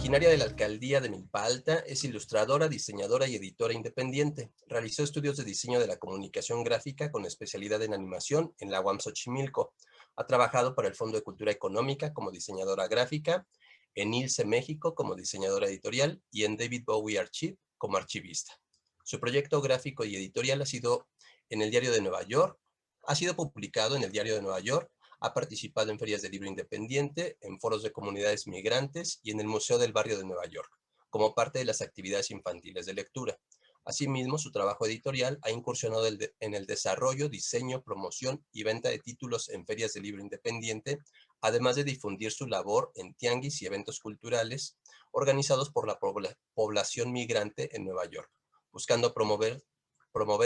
Originaria de la alcaldía de Milpa Alta, es ilustradora, diseñadora y editora independiente. Realizó estudios de diseño de la comunicación gráfica con especialidad en animación en la UAM Xochimilco. Ha trabajado para el Fondo de Cultura Económica como diseñadora gráfica, en ILSE México como diseñadora editorial y en David Bowie Archive como archivista. Su proyecto gráfico y editorial ha sido en el Diario de Nueva York, ha sido publicado en el Diario de Nueva York, ha participado en ferias de libro independiente, en foros de comunidades migrantes y en el Museo del Barrio de Nueva York, como parte de las actividades infantiles de lectura. Asimismo, su trabajo editorial ha incursionado en el desarrollo, diseño, promoción y venta de títulos en ferias de libro independiente, además de difundir su labor en tianguis y eventos culturales organizados por la población migrante en Nueva York, buscando promover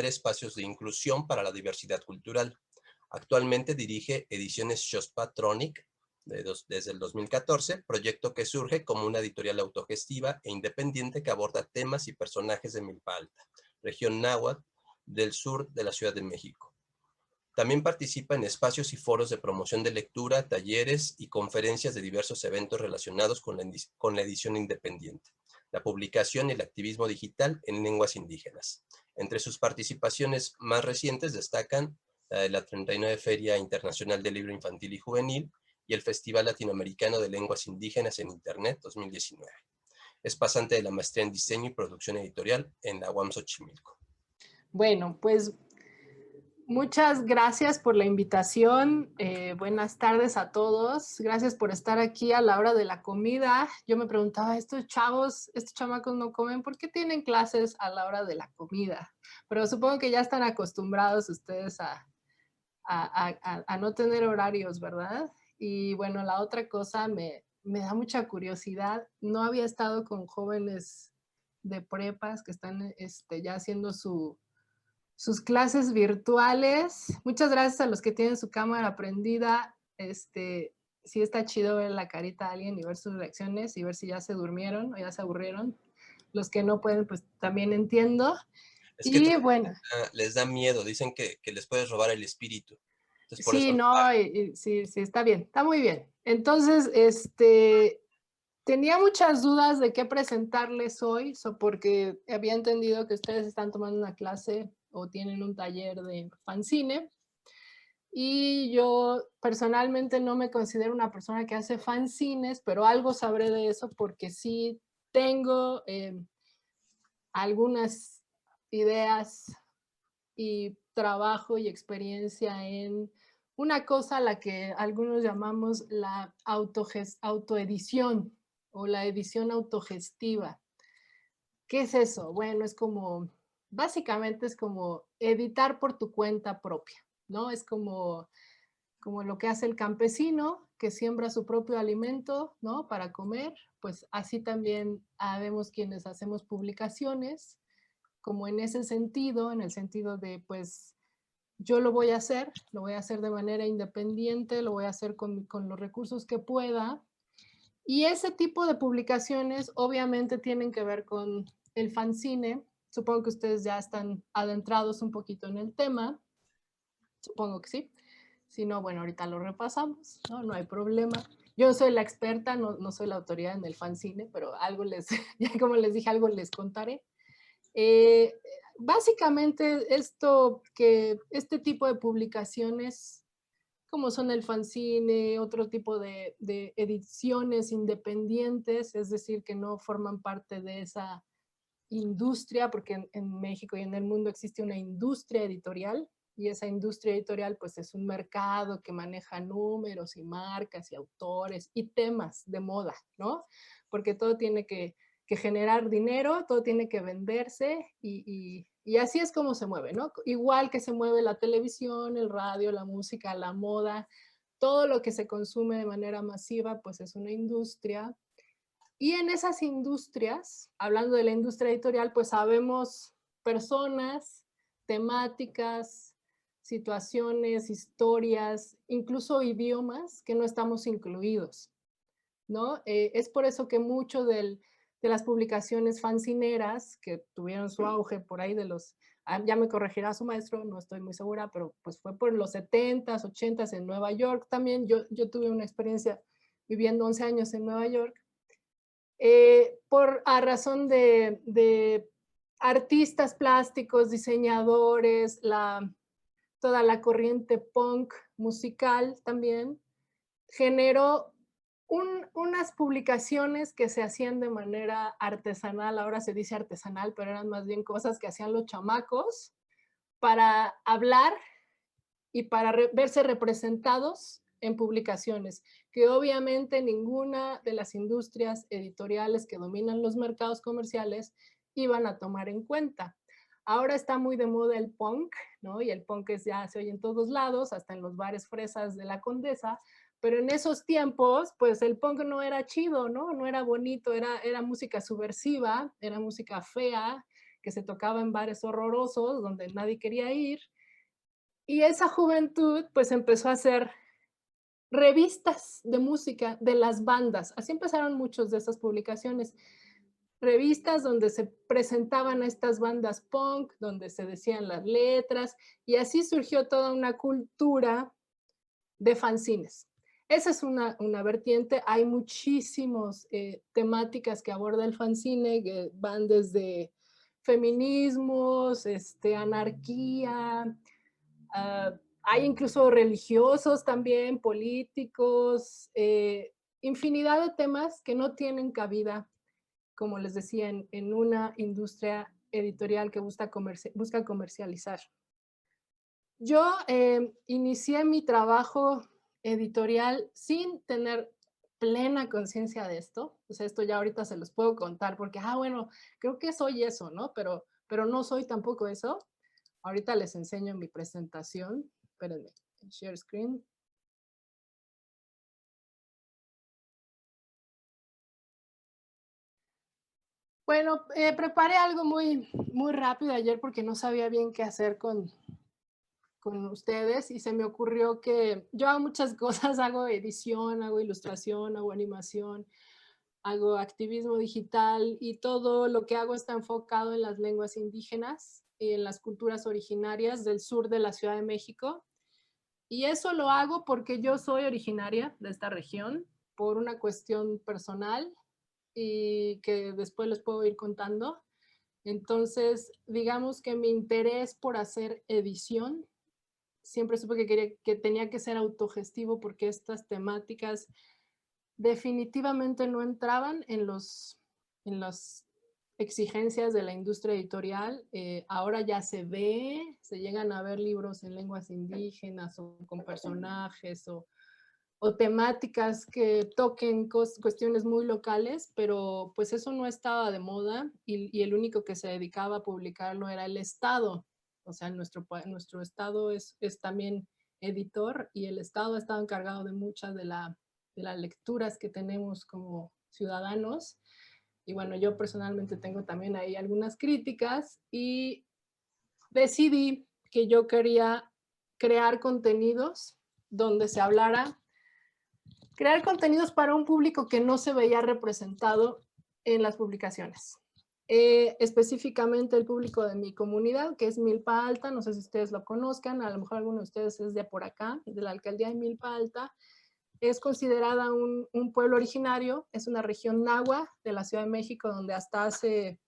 espacios de inclusión para la diversidad cultural. Actualmente dirige Ediciones Shospatronic desde el 2014, proyecto que surge como una editorial autogestiva e independiente que aborda temas y personajes de Milpa Alta, región náhuatl del sur de la Ciudad de México. También participa en espacios y foros de promoción de lectura, talleres y conferencias de diversos eventos relacionados con la edición independiente, la publicación y el activismo digital en lenguas indígenas. Entre sus participaciones más recientes destacan la 39 Feria Internacional del Libro Infantil y Juvenil y el Festival Latinoamericano de Lenguas Indígenas en Internet 2019. Es pasante de la maestría en Diseño y Producción Editorial en la UAM Xochimilco. Bueno, pues muchas gracias por la invitación. Buenas tardes a todos. Gracias por estar aquí a la hora de la comida. Yo me preguntaba, estos chamacos no comen, ¿por qué tienen clases a la hora de la comida? Pero supongo que ya están acostumbrados ustedes a no tener horarios, ¿verdad? Y bueno, la otra cosa me da mucha curiosidad. No había estado con jóvenes de prepas que están ya haciendo sus clases virtuales. Muchas gracias a los que tienen su cámara prendida. Sí está chido ver la carita de alguien y ver sus reacciones y ver si ya se durmieron o ya se aburrieron. Los que no pueden, pues también entiendo. Es que Y bueno, les da miedo, dicen que les puedes robar el espíritu. Entonces, por sí, eso no, sí, está bien, está muy bien. Entonces, tenía muchas dudas de qué presentarles hoy, porque había entendido que ustedes están tomando una clase o tienen un taller de fanzine. Y yo personalmente no me considero una persona que hace fanzines, pero algo sabré de eso porque sí tengo algunas ideas y trabajo y experiencia en una cosa a la que algunos llamamos la autoedición o la edición autogestiva. ¿Qué es eso? Bueno, es como, básicamente es como editar por tu cuenta propia, ¿no? Es como lo que hace el campesino que siembra su propio alimento, ¿no? Para comer, pues así también habemos quienes hacemos publicaciones, como en ese sentido, en el sentido de, pues, yo lo voy a hacer de manera independiente, lo voy a hacer con los recursos que pueda. Y ese tipo de publicaciones obviamente tienen que ver con el fanzine. Supongo que ustedes ya están adentrados un poquito en el tema. Supongo que sí. Si no, bueno, ahorita lo repasamos, ¿no? No hay problema. Yo soy la experta, no soy la autoridad en el fanzine, pero algo les, ya como les dije, algo les contaré. Básicamente este tipo de publicaciones, como son el fanzine, otro tipo de ediciones independientes, es decir, que no forman parte de esa industria, porque en México y en el mundo existe una industria editorial, y esa industria editorial pues es un mercado que maneja números y marcas y autores y temas de moda, ¿no? Porque todo tiene que generar dinero, todo tiene que venderse y así es como se mueve, ¿no? Igual que se mueve la televisión, el radio, la música, la moda, todo lo que se consume de manera masiva pues es una industria. Y en esas industrias, hablando de la industria editorial, pues sabemos personas, temáticas, situaciones, historias, incluso idiomas que no estamos incluidos, ¿no? Es por eso que mucho de las publicaciones fanzineras que tuvieron su auge por ahí ya me corregirá su maestro, no estoy muy segura, pero pues fue por los 70s, 80s en Nueva York también. Yo tuve una experiencia viviendo 11 años en Nueva York. a razón de artistas plásticos, diseñadores, toda la corriente punk musical también, generó unas publicaciones que se hacían de manera artesanal, ahora se dice artesanal, pero eran más bien cosas que hacían los chamacos para hablar y para verse representados en publicaciones, que obviamente ninguna de las industrias editoriales que dominan los mercados comerciales iban a tomar en cuenta. Ahora está muy de moda el punk, ¿no? Y el punk ya se oye en todos lados, hasta en los bares fresas de la Condesa, pero en esos tiempos, pues el punk no era chido, ¿no? No era bonito, era música subversiva, era música fea, que se tocaba en bares horrorosos, donde nadie quería ir. Y esa juventud, pues empezó a hacer revistas de música de las bandas. Así empezaron muchas de esas publicaciones. Revistas donde se presentaban a estas bandas punk, donde se decían las letras, y así surgió toda una cultura de fanzines. Esa es una vertiente. Hay muchísimas temáticas que aborda el fanzine, que van desde feminismos, anarquía, hay incluso religiosos también, políticos, infinidad de temas que no tienen cabida, como les decía, en una industria editorial que busca comercializar. Yo inicié mi trabajo editorial sin tener plena conciencia de esto. O sea, esto ya ahorita se los puedo contar porque, bueno, creo que soy eso, ¿no? Pero no soy tampoco eso. Ahorita les enseño mi presentación. Espérenme, share screen. Bueno, preparé algo muy rápido ayer porque no sabía bien qué hacer con ustedes y se me ocurrió que yo hago muchas cosas, hago edición, hago ilustración, hago animación, hago activismo digital y todo lo que hago está enfocado en las lenguas indígenas y en las culturas originarias del sur de la Ciudad de México. Y eso lo hago porque yo soy originaria de esta región por una cuestión personal y que después les puedo ir contando. Entonces, digamos que mi interés por hacer edición, siempre supe que tenía que ser autogestivo porque estas temáticas definitivamente no entraban en las exigencias de la industria editorial. Ahora ya se llegan a ver libros en lenguas indígenas o con personajes o temáticas que toquen cuestiones muy locales, pero pues eso no estaba de moda y el único que se dedicaba a publicarlo era el Estado. O sea, nuestro Estado es también editor y el Estado ha estado encargado de muchas de las lecturas que tenemos como ciudadanos. Y bueno, yo personalmente tengo también ahí algunas críticas y decidí que yo quería crear contenidos donde se hablara, crear contenidos para un público que no se veía representado en las publicaciones. Específicamente el público de mi comunidad, que es Milpa Alta, no sé si ustedes lo conozcan, a lo mejor alguno de ustedes es de por acá, de la alcaldía de Milpa Alta. Es considerada un pueblo originario, es una región náhuatl de la Ciudad de México, donde hasta hace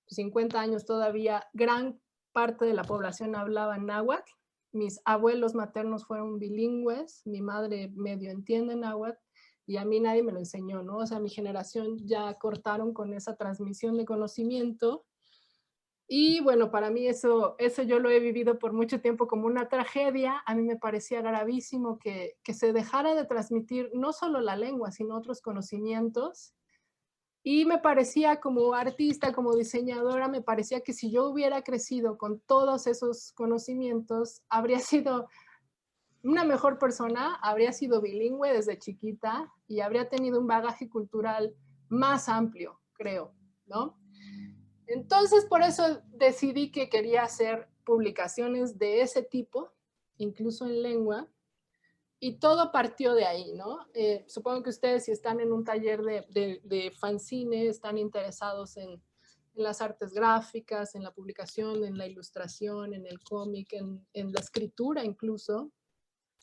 50 años todavía gran parte de la población hablaba náhuatl. Mis abuelos maternos fueron bilingües, mi madre medio entiende náhuatl y a mí nadie me lo enseñó, ¿no? O sea, mi generación ya cortaron con esa transmisión de conocimiento. Y bueno, para mí eso yo lo he vivido por mucho tiempo como una tragedia. A mí me parecía gravísimo que se dejara de transmitir no solo la lengua, sino otros conocimientos. Y me parecía como artista, como diseñadora, me parecía que si yo hubiera crecido con todos esos conocimientos, habría sido una mejor persona, habría sido bilingüe desde chiquita y habría tenido un bagaje cultural más amplio, creo, ¿no? Entonces, por eso decidí que quería hacer publicaciones de ese tipo, incluso en lengua, y todo partió de ahí, ¿no? Supongo que ustedes, si están en un taller de fanzine, están interesados en las artes gráficas, en la publicación, en la ilustración, en el cómic, en la escritura incluso.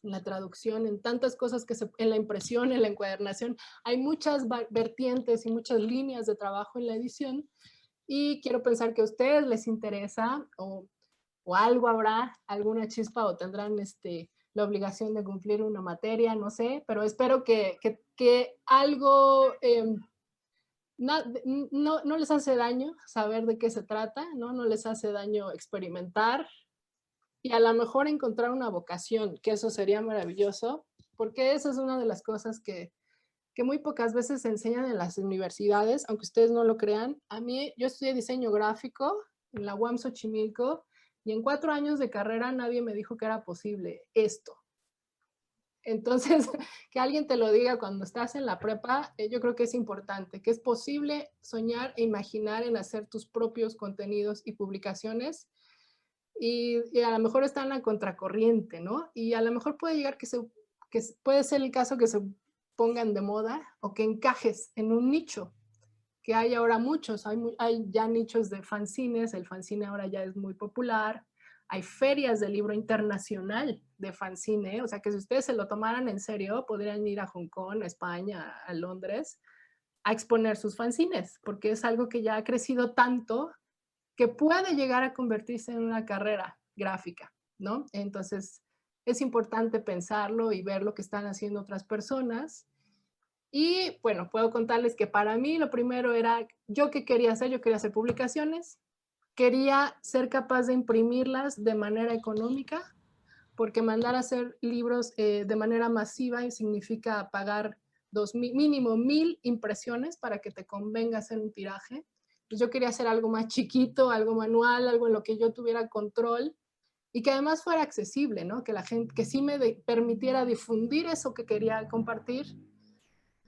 en la traducción, en tantas cosas en la impresión, en la encuadernación. Hay muchas vertientes y muchas líneas de trabajo en la edición y quiero pensar que a ustedes les interesa o algo habrá, alguna chispa o tendrán la obligación de cumplir una materia, no sé, pero espero que algo no les hace daño saber de qué se trata, ¿no? No les hace daño experimentar y a lo mejor encontrar una vocación, que eso sería maravilloso, porque esa es una de las cosas que muy pocas veces se enseñan en las universidades, aunque ustedes no lo crean. A mí, yo estudié diseño gráfico en la UAM Xochimilco y en 4 años de carrera nadie me dijo que era posible esto. Entonces, que alguien te lo diga cuando estás en la prepa, yo creo que es importante, que es posible soñar e imaginar en hacer tus propios contenidos y publicaciones y a lo mejor están a contracorriente, ¿no? Y a lo mejor puede llegar que puede ser el caso que se pongan de moda o que encajes en un nicho, que hay ahora muchos, hay ya nichos de fanzines, el fanzine ahora ya es muy popular, hay ferias de libro internacional de fanzine, o sea que si ustedes se lo tomaran en serio, podrían ir a Hong Kong, a España, a Londres, a exponer sus fanzines, porque es algo que ya ha crecido tanto que puede llegar a convertirse en una carrera gráfica, ¿no? Entonces, es importante pensarlo y ver lo que están haciendo otras personas. Y bueno, puedo contarles que para mí lo primero era, ¿yo qué quería hacer? Yo quería hacer publicaciones, quería ser capaz de imprimirlas de manera económica, porque mandar a hacer libros de manera masiva significa pagar mínimo 1000 impresiones para que te convenga hacer un tiraje. Pues yo quería hacer algo más chiquito, algo manual, algo en lo que yo tuviera control y que además fuera accesible, ¿no? Que la gente, que sí me permitiera difundir eso que quería compartir.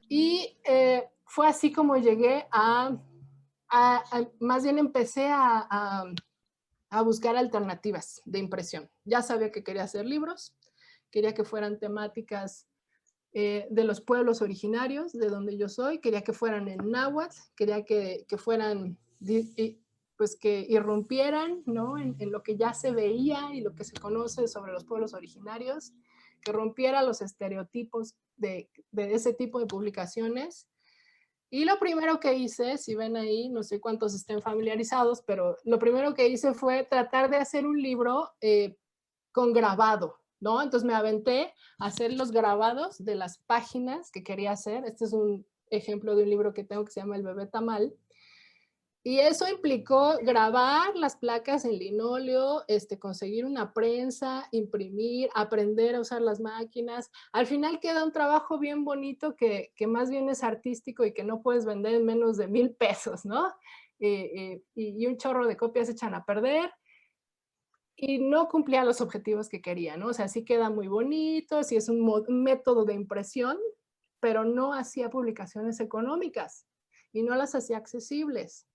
Y fue así como llegué más bien empecé a buscar alternativas de impresión. Ya sabía que quería hacer libros, quería que fueran temáticas de los pueblos originarios, de donde yo soy, quería que fueran en náhuatl, quería que fueran, pues que irrumpieran, ¿no? En lo que ya se veía y lo que se conoce sobre los pueblos originarios, que rompiera los estereotipos de ese tipo de publicaciones. Y lo primero que hice, si ven ahí, no sé cuántos estén familiarizados, pero lo primero que hice fue tratar de hacer un libro con grabado, ¿no? Entonces me aventé a hacer los grabados de las páginas que quería hacer. Este es un ejemplo de un libro que tengo que se llama El bebé tamal. Y eso implicó grabar las placas en linóleo, conseguir una prensa, imprimir, aprender a usar las máquinas. Al final queda un trabajo bien bonito que más bien es artístico y que no puedes vender en menos de 1000 pesos, ¿no? Y un chorro de copias echan a perder y no cumplía los objetivos que quería, ¿no? O sea, sí queda muy bonito, sí es un método de impresión, pero no hacía publicaciones económicas y no las hacía accesibles.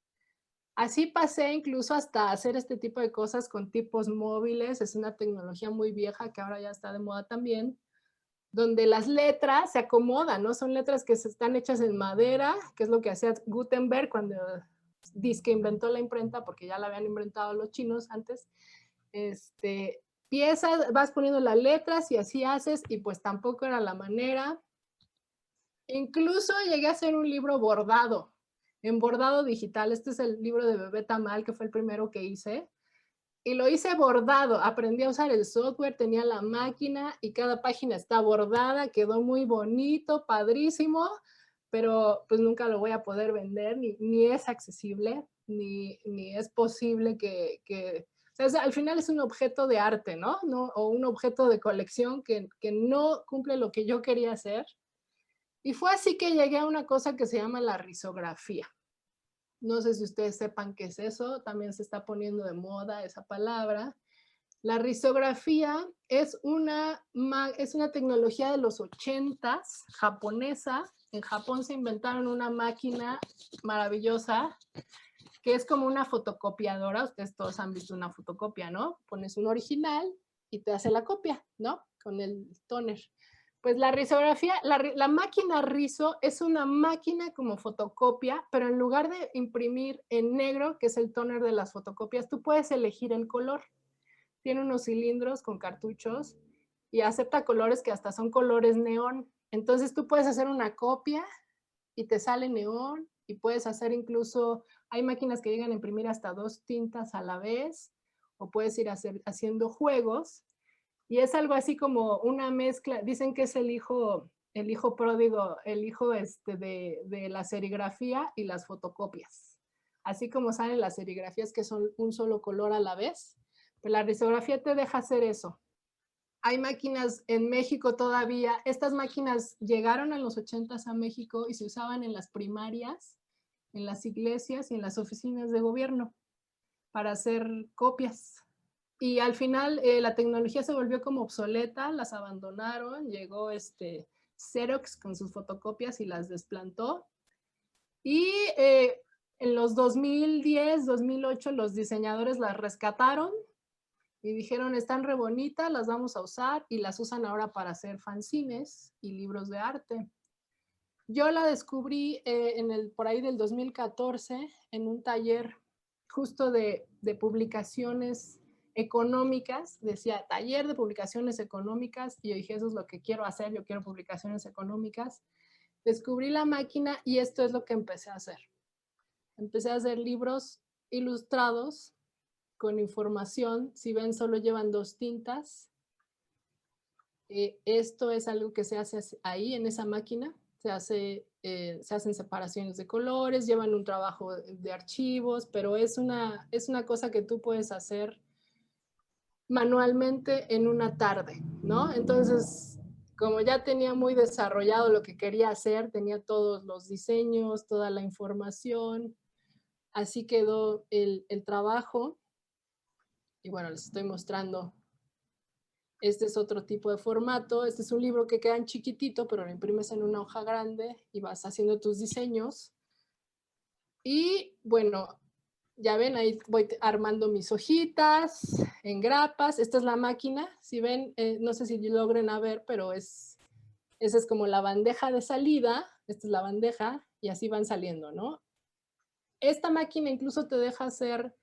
Así pasé incluso hasta hacer este tipo de cosas con tipos móviles. Es una tecnología muy vieja que ahora ya está de moda también, donde las letras se acomodan, ¿no? Son letras que están hechas en madera, que es lo que hacía Gutenberg cuando dice que inventó la imprenta, porque ya la habían inventado los chinos antes. Piezas, vas poniendo las letras y así haces, y pues tampoco era la manera. Incluso llegué a hacer un libro bordado, en bordado digital. Este es el libro de Bebé Tamal, que fue el primero que hice. Y lo hice bordado, aprendí a usar el software, tenía la máquina y cada página está bordada, quedó muy bonito, padrísimo, pero pues nunca lo voy a poder vender, ni es accesible, ni es posible o sea, al final es un objeto de arte, ¿no? O un objeto de colección que no cumple lo que yo quería hacer. Y fue así que llegué a una cosa que se llama la risografía. No sé si ustedes sepan qué es eso, también se está poniendo de moda esa palabra. La risografía es una tecnología de los 80s, japonesa. En Japón se inventaron una máquina maravillosa que es como una fotocopiadora. Ustedes todos han visto una fotocopia, ¿no? Pones un original y te hace la copia, ¿no? Con el tóner. Pues la risografía, la máquina rizo es una máquina como fotocopia, pero en lugar de imprimir en negro, que es el tóner de las fotocopias, tú puedes elegir el color. Tiene unos cilindros con cartuchos y acepta colores que hasta son colores neón. Entonces tú puedes hacer una copia y te sale neón, y puedes hacer incluso, hay máquinas que llegan a imprimir hasta 2 tintas a la vez, o puedes ir haciendo juegos, y es algo así como una mezcla, dicen que es el hijo pródigo, el hijo de la serigrafía y las fotocopias. Así como salen las serigrafías que son un solo color a la vez, pero la risografía te deja hacer eso. Hay máquinas en México todavía, estas máquinas llegaron en los 80s a México y se usaban en las primarias, en las iglesias y en las oficinas de gobierno para hacer copias. Y al final la tecnología se volvió como obsoleta, las abandonaron, llegó Xerox con sus fotocopias y las desplantó. Y en los 2010, 2008 los diseñadores las rescataron y dijeron, están re bonitas, las vamos a usar, y las usan ahora para hacer fanzines y libros de arte. Yo la descubrí por ahí del 2014 en un taller justo de publicaciones económicas, decía taller de publicaciones económicas, y yo dije, eso es lo que quiero hacer, yo quiero publicaciones económicas. Descubrí la máquina y esto es lo que empecé a hacer. Empecé a hacer libros ilustrados con información. Si ven, solo llevan 2 tintas. Esto es algo que se hace ahí en esa máquina. Se hacen separaciones de colores, llevan un trabajo de archivos, pero es una cosa que tú puedes hacer manualmente en una tarde, ¿no? Entonces, como ya tenía muy desarrollado lo que quería hacer, tenía todos los diseños, toda la información, así quedó el trabajo. Y bueno, les estoy mostrando. Este es otro tipo de formato. Este es un libro que queda en chiquitito, pero lo imprimes en una hoja grande y vas haciendo tus diseños. Y bueno, ya ven, ahí voy armando mis hojitas en grapas. Esta es la máquina. Si ven, no sé si logren a ver, pero esa es como la bandeja de salida. Esta es la bandeja y así van saliendo, ¿no? Esta máquina incluso te deja hacer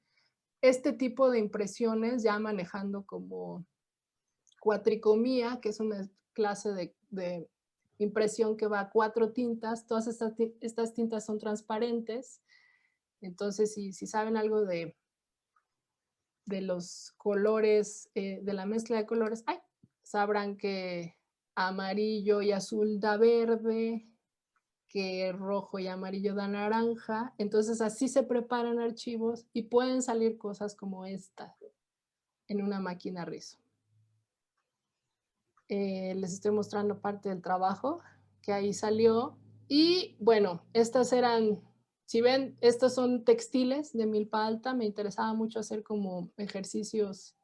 este tipo de impresiones ya manejando como cuatricomía, que es una clase de impresión que va a 4 tintas. Todas estas tintas son transparentes. Entonces, si saben algo de los colores, de la mezcla de colores, sabrán que amarillo y azul da verde, que rojo y amarillo da naranja. Entonces, así se preparan archivos y pueden salir cosas como esta en una máquina rizo. Les estoy mostrando parte del trabajo que ahí salió. Y bueno, estas eran, si ven, estos son textiles de milpa alta. Me interesaba mucho hacer como ejercicios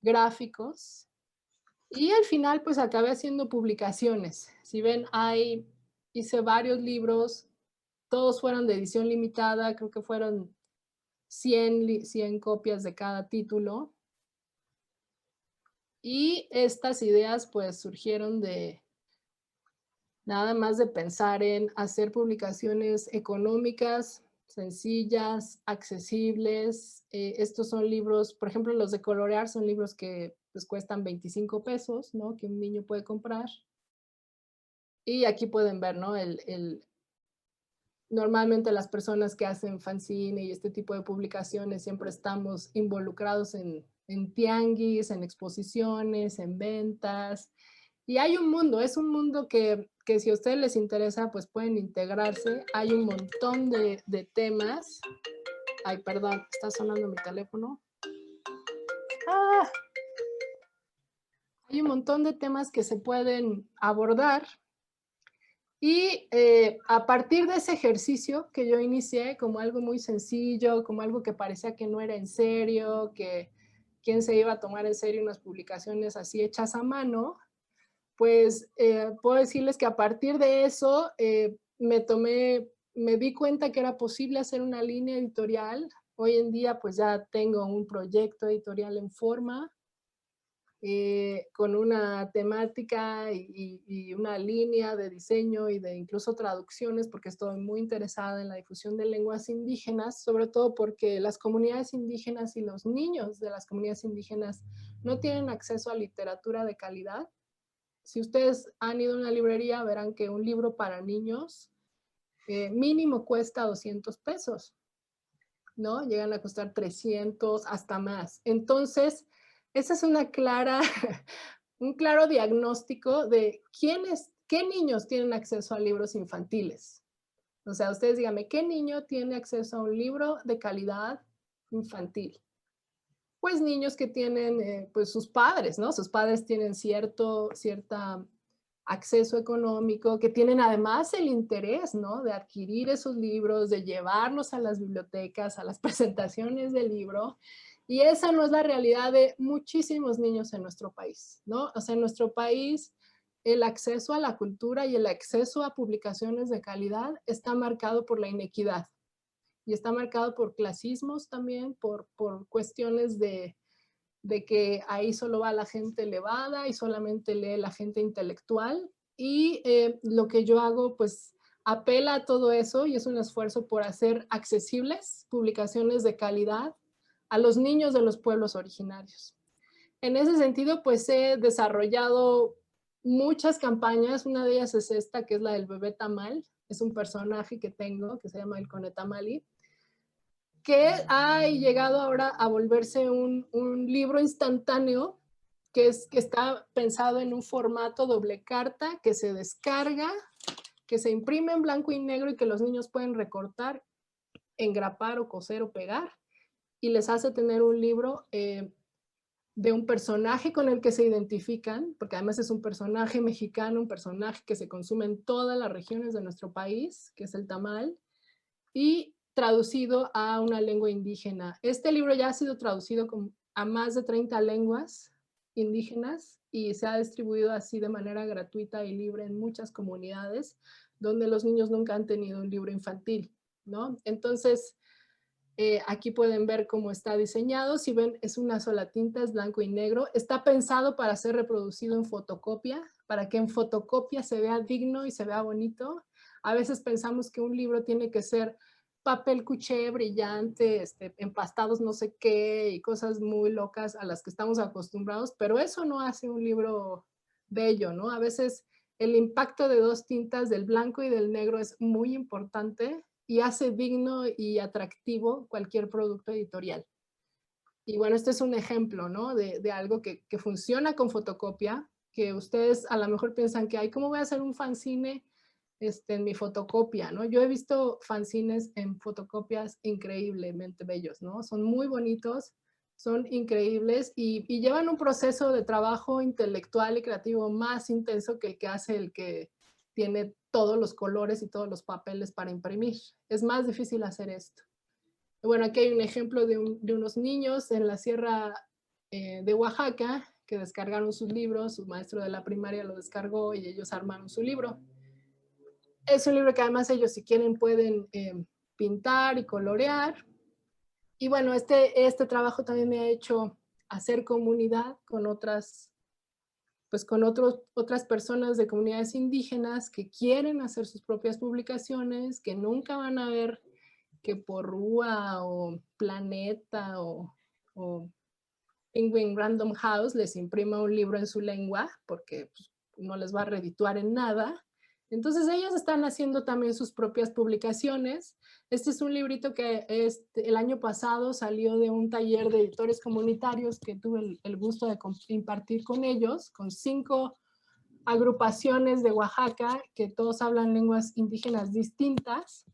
gráficos. Y al final, pues acabé haciendo publicaciones. Si ven, hice varios libros. Todos fueron de edición limitada. Creo que fueron 100 copias de cada título. Y estas ideas pues surgieron de nada más de pensar en hacer publicaciones económicas, sencillas, accesibles. Estos son libros, por ejemplo, los de colorear son libros que pues cuestan 25 pesos, ¿no? Que un niño puede comprar. Y aquí pueden ver, ¿no? Normalmente las personas que hacen fanzine y este tipo de publicaciones siempre estamos involucrados en tianguis, en exposiciones, en ventas. Y hay un mundo, es un mundo que si a ustedes les interesa, pues pueden integrarse. Hay un montón de temas. Ay, perdón, está sonando mi teléfono. Hay un montón de temas que se pueden abordar. Y a partir de ese ejercicio que yo inicié como algo muy sencillo, como algo que parecía que no era en serio, que quién se iba a tomar en serio unas publicaciones así hechas a mano, pues puedo decirles que a partir de eso me di cuenta que era posible hacer una línea editorial. Hoy en día pues ya tengo un proyecto editorial en forma, con una temática y una línea de diseño y de incluso traducciones, porque estoy muy interesada en la difusión de lenguas indígenas, sobre todo porque las comunidades indígenas y los niños de las comunidades indígenas no tienen acceso a literatura de calidad. Si ustedes han ido a una librería, verán que un libro para niños mínimo cuesta 200 pesos, ¿no? Llegan a costar 300, hasta más. Entonces, esa es una clara, un claro diagnóstico de qué niños tienen acceso a libros infantiles. O sea, ustedes díganme, ¿qué niño tiene acceso a un libro de calidad infantil? Pues niños que tienen, pues sus padres, ¿no? Sus padres tienen cierta acceso económico, que tienen además el interés, ¿no? De adquirir esos libros, de llevarlos a las bibliotecas, a las presentaciones del libro. Y esa no es la realidad de muchísimos niños en nuestro país, ¿no? O sea, en nuestro país el acceso a la cultura y el acceso a publicaciones de calidad está marcado por la inequidad y está marcado por clasismos también, por cuestiones de que ahí solo va la gente elevada y solamente lee la gente intelectual. Y lo que yo hago, pues, apela a todo eso y es un esfuerzo por hacer accesibles publicaciones de calidad a los niños de los pueblos originarios. En ese sentido, pues he desarrollado muchas campañas. Una de ellas es esta, que es la del bebé tamal. Es un personaje que tengo que se llama el Conetamali, que ha llegado ahora a volverse un libro instantáneo que está pensado en un formato doble carta, que se descarga, que se imprime en blanco y negro y que los niños pueden recortar, engrapar o coser o pegar, y les hace tener un libro de un personaje con el que se identifican, porque además es un personaje mexicano, un personaje que se consume en todas las regiones de nuestro país, que es el tamal, y traducido a una lengua indígena. Este libro ya ha sido traducido a más de 30 lenguas indígenas y se ha distribuido así de manera gratuita y libre en muchas comunidades donde los niños nunca han tenido un libro infantil, ¿no? Entonces, aquí pueden ver cómo está diseñado. Si ven, es una sola tinta, es blanco y negro. Está pensado para ser reproducido en fotocopia, para que en fotocopia se vea digno y se vea bonito. A veces pensamos que un libro tiene que ser papel cuché brillante, empastados no sé qué y cosas muy locas a las que estamos acostumbrados, pero eso no hace un libro bello, ¿no? A veces el impacto de dos tintas, del blanco y del negro, es muy importante y hace digno y atractivo cualquier producto editorial. Y bueno, este es un ejemplo, ¿no? De algo que funciona con fotocopia, que ustedes a lo mejor piensan que, ay, ¿cómo voy a hacer un fanzine en mi fotocopia, ¿no? Yo he visto fanzines en fotocopias increíblemente bellos, ¿no? Son muy bonitos, son increíbles y llevan un proceso de trabajo intelectual y creativo más intenso que el que hace el que tiene todos los colores y todos los papeles para imprimir. Es más difícil hacer esto. Bueno, aquí hay un ejemplo de unos niños en la sierra de Oaxaca que descargaron sus libros, su maestro de la primaria lo descargó y ellos armaron su libro. Es un libro que además ellos, si quieren, pueden pintar y colorear. Y bueno, este trabajo también me ha hecho hacer comunidad con otras personas de comunidades indígenas que quieren hacer sus propias publicaciones, que nunca van a ver que por Rúa o Planeta o Penguin Random House les imprima un libro en su lengua, porque pues, no les va a redituar en nada. Entonces ellos están haciendo también sus propias publicaciones. Este es un librito que el año pasado salió de un taller de editores comunitarios que tuve el gusto de impartir con ellos, con 5 agrupaciones de Oaxaca que todos hablan lenguas indígenas distintas.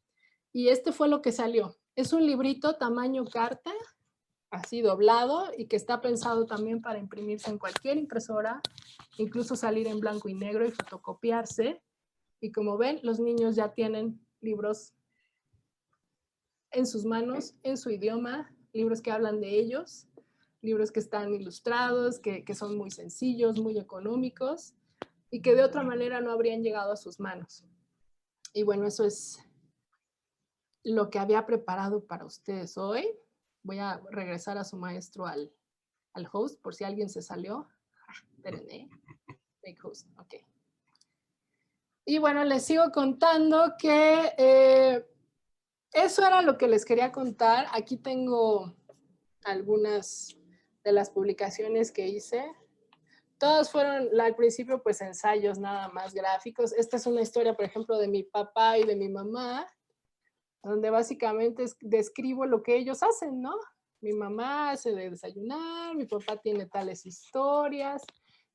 Y este fue lo que salió. Es un librito tamaño carta, así doblado, y que está pensado también para imprimirse en cualquier impresora, incluso salir en blanco y negro y fotocopiarse. Y como ven, los niños ya tienen libros en sus manos, en su idioma, libros que hablan de ellos, libros que están ilustrados, que son muy sencillos, muy económicos y que de otra manera no habrían llegado a sus manos. Y bueno, eso es lo que había preparado para ustedes hoy. Voy a regresar a su maestro al host, por si alguien se salió. Espérenme. Make host, ok. Y bueno, les sigo contando que eso era lo que les quería contar. Aquí tengo algunas de las publicaciones que hice. todas fueron al principio pues ensayos nada más gráficos. Esta es una historia, por ejemplo, de mi papá y de mi mamá, donde básicamente describo lo que ellos hacen, ¿no? Mi mamá hace de desayunar, mi papá tiene tales historias.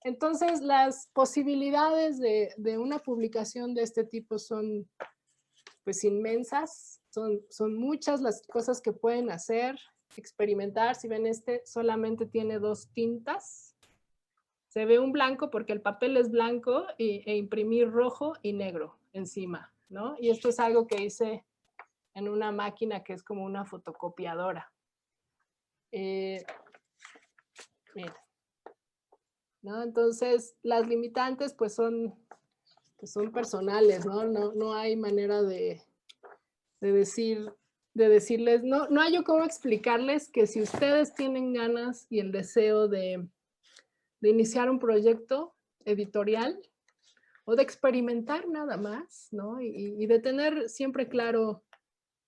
Entonces, las posibilidades de una publicación de este tipo son pues inmensas, son muchas las cosas que pueden hacer, experimentar. Si ven solamente tiene 2 tintas. Se ve un blanco porque el papel es blanco e imprimir rojo y negro encima, ¿no? Y esto es algo que hice en una máquina que es como una fotocopiadora. Mira, ¿no? Entonces, las limitantes pues son personales, ¿no? No hay manera de decirles, no hay yo cómo explicarles que si ustedes tienen ganas y el deseo de iniciar un proyecto editorial o de experimentar nada más, ¿no? Y de tener siempre claro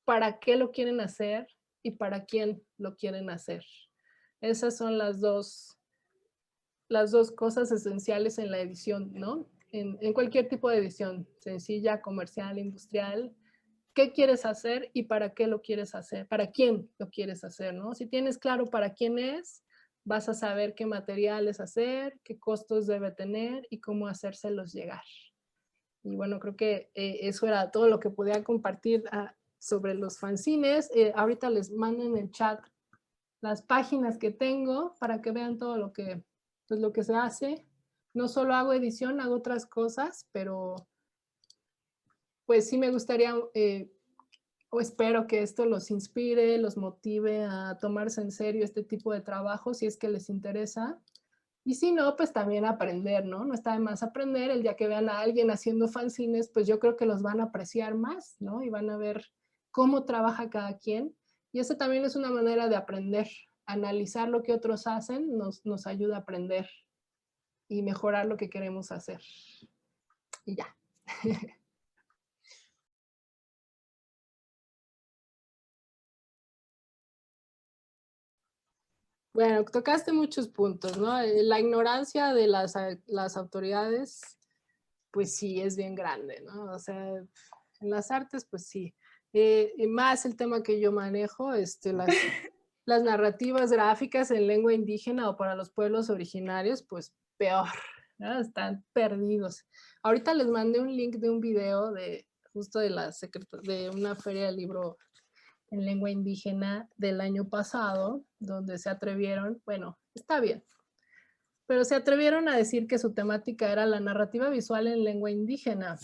para qué lo quieren hacer y para quién lo quieren hacer. Esas son las dos cosas esenciales en la edición, ¿no? En cualquier tipo de edición, sencilla, comercial, industrial. ¿Qué quieres hacer y para qué lo quieres hacer? ¿Para quién lo quieres hacer, no? Si tienes claro para quién es, vas a saber qué materiales hacer, qué costos debe tener y cómo hacérselos llegar. Y bueno, creo que eso era todo lo que podía compartir sobre los fanzines. Ahorita les mando en el chat las páginas que tengo para que vean todo lo que se hace. No solo hago edición, hago otras cosas, pero pues sí me gustaría o espero que esto los inspire, los motive a tomarse en serio este tipo de trabajo si es que les interesa. Y si no, pues también aprender, ¿no? No está de más aprender. El día que vean a alguien haciendo fanzines, pues yo creo que los van a apreciar más, ¿no? Y van a ver cómo trabaja cada quien. Y eso también es una manera de aprender. Analizar lo que otros hacen nos ayuda a aprender y mejorar lo que queremos hacer. Y ya. Bueno, tocaste muchos puntos, ¿no? La ignorancia de las autoridades, pues sí, es bien grande, ¿no? O sea, en las artes, pues sí. Y más el tema que yo manejo, las narrativas gráficas en lengua indígena o para los pueblos originarios, pues peor, ¿no? Están perdidos. Ahorita les mandé un link de un video justo de una feria del libro en lengua indígena del año pasado, donde se atrevieron, bueno, está bien, pero se atrevieron a decir que su temática era la narrativa visual en lengua indígena.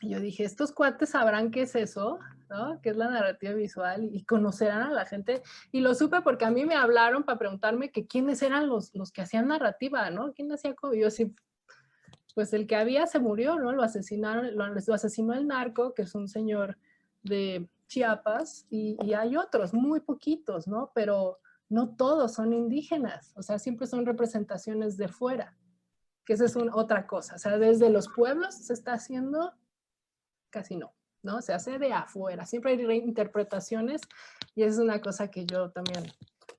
Y yo dije, estos cuates sabrán qué es eso, ¿no? ¿Qué es la narrativa visual? Y conocerán a la gente. Y lo supe porque a mí me hablaron para preguntarme que quiénes eran los que hacían narrativa, ¿no? ¿Quién hacía como? Yo sí, pues el que había se murió, ¿no? Lo asesinaron, lo asesinó el narco, que es un señor de Chiapas, y hay otros, muy poquitos, ¿no? Pero no todos son indígenas, o sea, siempre son representaciones de fuera, que esa es otra cosa. O sea, desde los pueblos se está haciendo, casi no, ¿no? Se hace de afuera, siempre hay reinterpretaciones, y esa es una cosa que yo también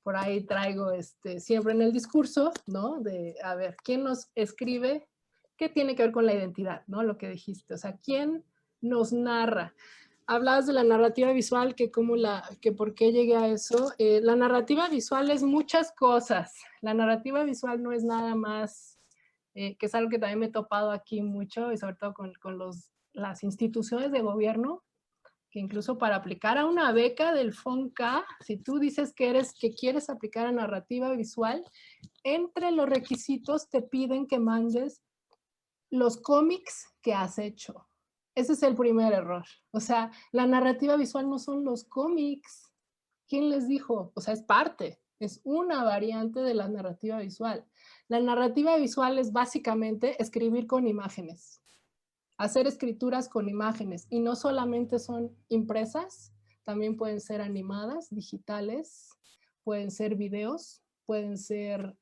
por ahí traigo siempre en el discurso, ¿no? De, a ver, ¿quién nos escribe? ¿Qué tiene que ver con la identidad, ¿no? Lo que dijiste, o sea, ¿quién nos narra? Hablabas de la narrativa visual, que por qué llegué a eso. La narrativa visual es muchas cosas. La narrativa visual no es nada más, que es algo que también me he topado aquí mucho, y sobre todo con las instituciones de gobierno, que incluso para aplicar a una beca del FONCA, si tú dices que quieres aplicar a narrativa visual, entre los requisitos te piden que mandes los cómics que has hecho. Ese es el primer error. O sea, la narrativa visual no son los cómics. ¿Quién les dijo? O sea, es parte, es una variante de la narrativa visual. La narrativa visual es básicamente escribir con imágenes, hacer escrituras con imágenes, y no solamente son impresas, también pueden ser animadas, digitales, pueden ser videos, pueden ser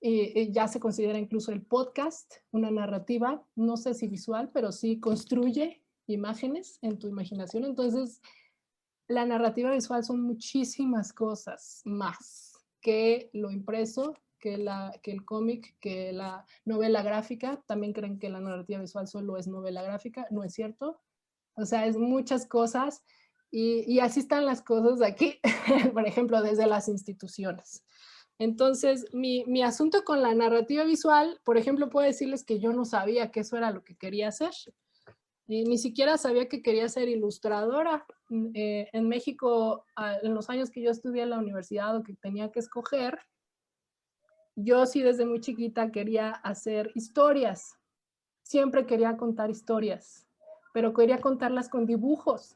ya se considera incluso el podcast una narrativa, no sé si visual, pero sí construye imágenes en tu imaginación. Entonces, la narrativa visual son muchísimas cosas más que lo impreso que el cómic, que la novela gráfica. También creen que la narrativa visual solo es novela gráfica. No es cierto. O sea, es muchas cosas. Y así están las cosas aquí, por ejemplo, desde las instituciones. Entonces, mi asunto con la narrativa visual, por ejemplo, puedo decirles que yo no sabía que eso era lo que quería hacer. Ni siquiera sabía que quería ser ilustradora. En México, en los años que yo estudié en la universidad o que tenía que escoger, yo sí desde muy chiquita quería hacer historias. Siempre quería contar historias, pero quería contarlas con dibujos.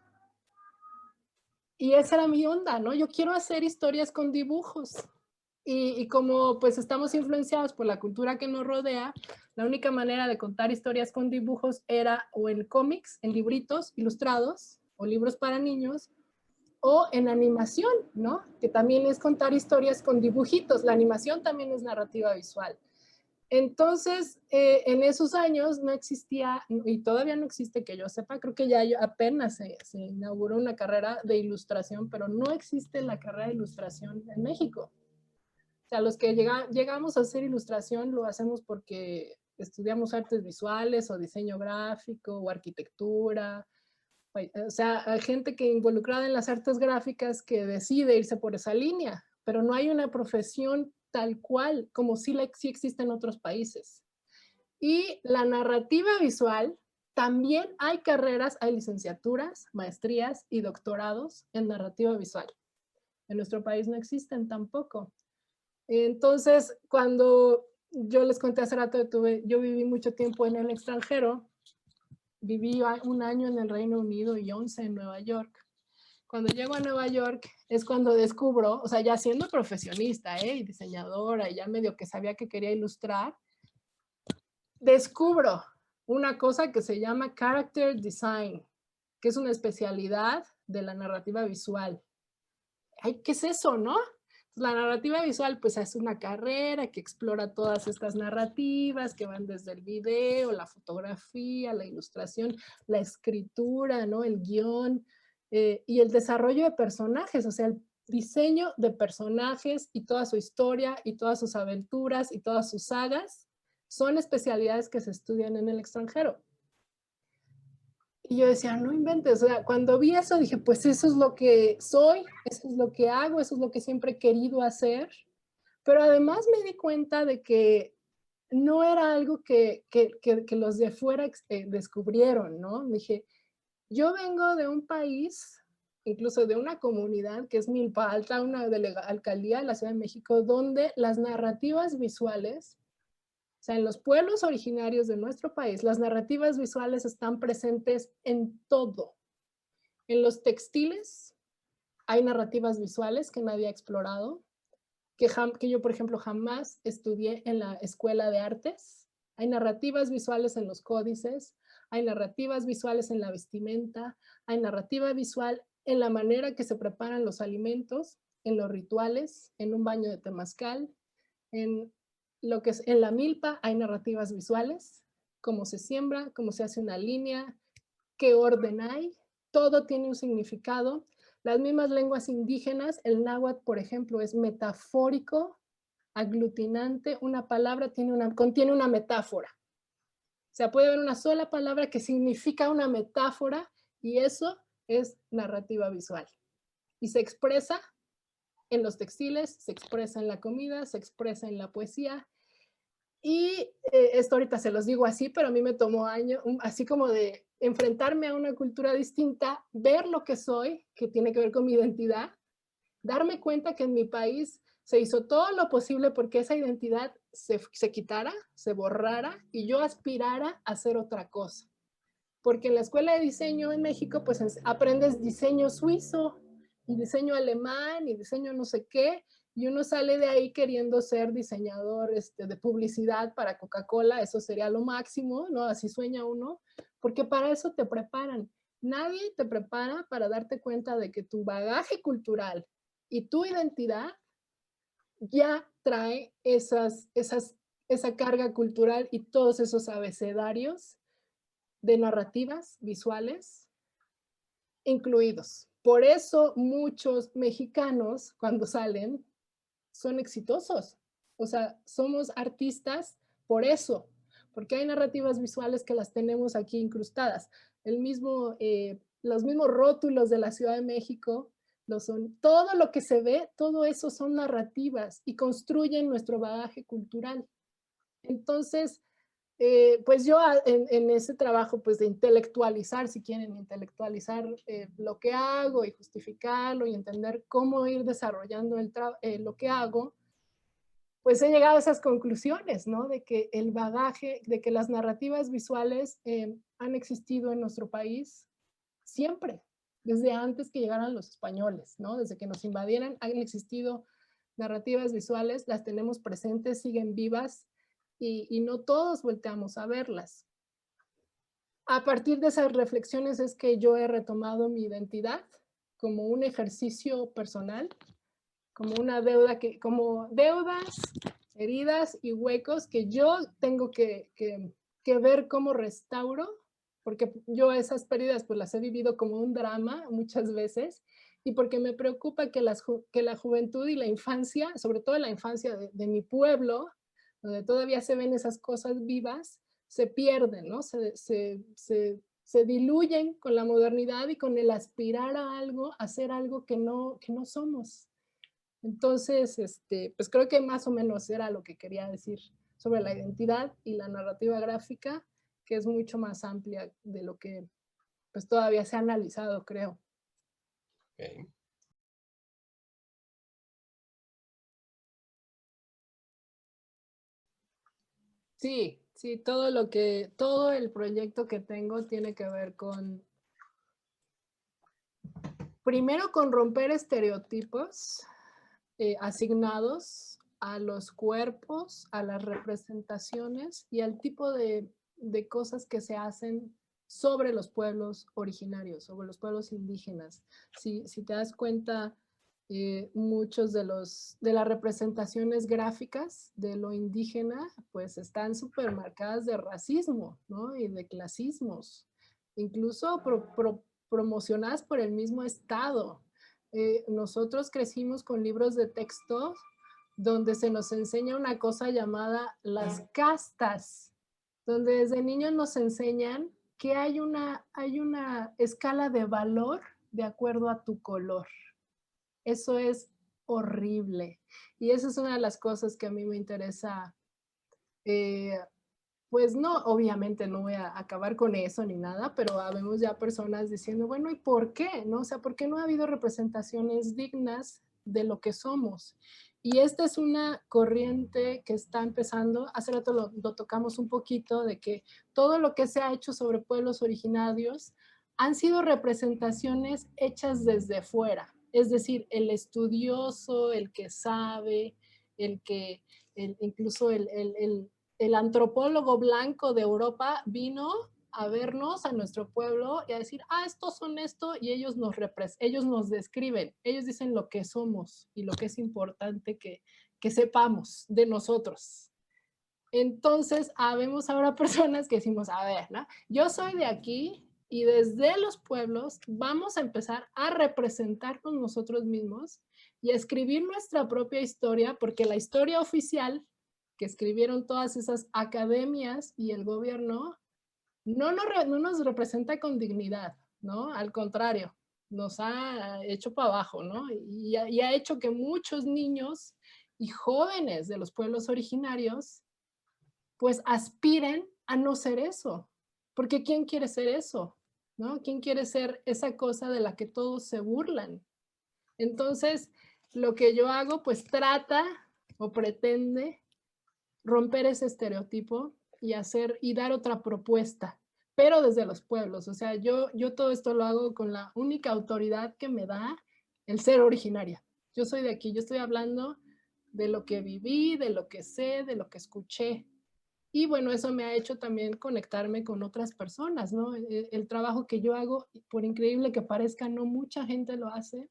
Y esa era mi onda, ¿no? Yo quiero hacer historias con dibujos. Y como pues estamos influenciados por la cultura que nos rodea, la única manera de contar historias con dibujos era o en cómics, en libritos ilustrados o libros para niños, o en animación, ¿no? Que también es contar historias con dibujitos. La animación también es narrativa visual. Entonces, en esos años no existía, y todavía no existe que yo sepa, creo que ya apenas se inauguró una carrera de ilustración, pero no existe la carrera de ilustración en México. O sea, los que llegamos a hacer ilustración lo hacemos porque estudiamos artes visuales o diseño gráfico o arquitectura. O sea, hay gente que involucrada en las artes gráficas que decide irse por esa línea, pero no hay una profesión tal cual como sí existe en otros países. Y la narrativa visual, también hay carreras, hay licenciaturas, maestrías y doctorados en narrativa visual. En nuestro país no existen tampoco. Entonces, cuando yo les conté hace rato, yo viví mucho tiempo en el extranjero, viví un año en el Reino Unido y 11 en Nueva York. Cuando llego a Nueva York es cuando descubro, o sea, ya siendo profesionista y diseñadora, y ya medio que sabía que quería ilustrar, descubro una cosa que se llama Character Design, que es una especialidad de la narrativa visual. Ay, ¿qué es eso, no? La narrativa visual, pues es una carrera que explora todas estas narrativas que van desde el video, la fotografía, la ilustración, la escritura, ¿no? El guión y el desarrollo de personajes, o sea, el diseño de personajes y toda su historia y todas sus aventuras y todas sus sagas son especialidades que se estudian en el extranjero. Y yo decía, no inventes, o sea, cuando vi eso dije, pues eso es lo que soy, eso es lo que hago, eso es lo que siempre he querido hacer. Pero además me di cuenta de que no era algo que los de fuera descubrieron, ¿no? Dije, yo vengo de un país, incluso de una comunidad que es Milpa Alta, una alcaldía de la Ciudad de México, donde las narrativas visuales, o sea, en los pueblos originarios de nuestro país, las narrativas visuales están presentes en todo. En los textiles hay narrativas visuales que nadie ha explorado, que yo, por ejemplo, jamás estudié en la escuela de artes. Hay narrativas visuales en los códices, hay narrativas visuales en la vestimenta, hay narrativa visual en la manera que se preparan los alimentos, en los rituales, en un baño de temazcal, en lo que es en la milpa hay narrativas visuales, cómo se siembra, cómo se hace una línea, qué orden hay, todo tiene un significado. Las mismas lenguas indígenas, el náhuatl, por ejemplo, es metafórico, aglutinante, una palabra contiene una metáfora. O sea, puede haber una sola palabra que significa una metáfora y eso es narrativa visual. Y se expresa en los textiles, se expresa en la comida, se expresa en la poesía. Y esto ahorita se los digo así, pero a mí me tomó años, así como de enfrentarme a una cultura distinta, ver lo que soy, que tiene que ver con mi identidad, darme cuenta que en mi país se hizo todo lo posible porque esa identidad se quitara, se borrara y yo aspirara a hacer otra cosa. Porque en la escuela de diseño en México, pues aprendes diseño suizo y diseño alemán y diseño no sé qué, y uno sale de ahí queriendo ser diseñador de publicidad para Coca-Cola, eso sería lo máximo, ¿no? Así sueña uno, porque para eso te preparan. Nadie te prepara para darte cuenta de que tu bagaje cultural y tu identidad ya trae esa carga cultural y todos esos abecedarios de narrativas visuales incluidos. Por eso muchos mexicanos cuando salen son exitosos O sea, somos artistas por eso, porque hay narrativas visuales que las tenemos aquí incrustadas. Los mismos rótulos de la Ciudad de México lo son. Todo lo que se ve, todo eso son narrativas y construyen nuestro bagaje cultural. Entonces, pues yo en ese trabajo pues de intelectualizar, si quieren intelectualizar lo que hago y justificarlo y entender cómo ir desarrollando lo que hago, pues he llegado a esas conclusiones, ¿no? De que el bagaje, de que las narrativas visuales han existido en nuestro país siempre, desde antes que llegaran los españoles, ¿no? Desde que nos invadieran han existido narrativas visuales, las tenemos presentes, siguen vivas y no todos volteamos a verlas. A partir de esas reflexiones es que yo he retomado mi identidad como un ejercicio personal, como una deuda, como deudas, heridas y huecos que yo tengo que ver cómo restauro, porque yo esas pérdidas pues las he vivido como un drama muchas veces y porque me preocupa que la juventud y la infancia, sobre todo la infancia de mi pueblo, donde todavía se ven esas cosas vivas, se pierden, ¿no? Se diluyen con la modernidad y con el aspirar a algo, a hacer algo que no somos. Entonces, pues creo que más o menos era lo que quería decir sobre la identidad y la narrativa gráfica, que es mucho más amplia de lo que pues todavía se ha analizado, creo. Okay. Sí, sí, todo el proyecto que tengo tiene que ver con, primero con romper estereotipos asignados a los cuerpos, a las representaciones y al tipo de cosas que se hacen sobre los pueblos originarios, sobre los pueblos indígenas. Si te das cuenta, muchos de las representaciones gráficas de lo indígena, pues están súper marcadas de racismo, ¿no? Y de clasismos, incluso promocionadas por el mismo Estado. Nosotros crecimos con libros de texto donde se nos enseña una cosa llamada las castas, donde desde niños nos enseñan que hay una escala de valor de acuerdo a tu color. Eso es horrible. Y esa es una de las cosas que a mí me interesa. Pues no, obviamente no voy a acabar con eso ni nada, pero habemos ya personas diciendo, bueno, ¿y por qué? ¿No? O sea, ¿por qué no ha habido representaciones dignas de lo que somos? Y esta es una corriente que está empezando, hace rato lo tocamos un poquito, de que todo lo que se ha hecho sobre pueblos originarios han sido representaciones hechas desde fuera. Es decir, el estudioso, el que sabe, incluso el antropólogo blanco de Europa vino a vernos, a nuestro pueblo, y a decir, estos son esto, y ellos nos describen, ellos dicen lo que somos y lo que es importante que sepamos de nosotros. Entonces, habemos ahora personas que decimos, a ver, ¿no? Yo soy de aquí y desde los pueblos vamos a empezar a representarnos nosotros mismos y a escribir nuestra propia historia, porque la historia oficial que escribieron todas esas academias y el gobierno no nos representa con dignidad, ¿no? Al contrario, nos ha hecho para abajo, ¿no? Y ha hecho que muchos niños y jóvenes de los pueblos originarios pues aspiren a no ser eso. Porque ¿quién quiere ser eso? ¿No? ¿Quién quiere ser esa cosa de la que todos se burlan? Entonces, lo que yo hago, pues trata o pretende romper ese estereotipo y dar otra propuesta, pero desde los pueblos. O sea, yo todo esto lo hago con la única autoridad que me da el ser originaria. Yo soy de aquí, yo estoy hablando de lo que viví, de lo que sé, de lo que escuché. Y bueno, eso me ha hecho también conectarme con otras personas, ¿no? El trabajo que yo hago, por increíble que parezca, no mucha gente lo hace.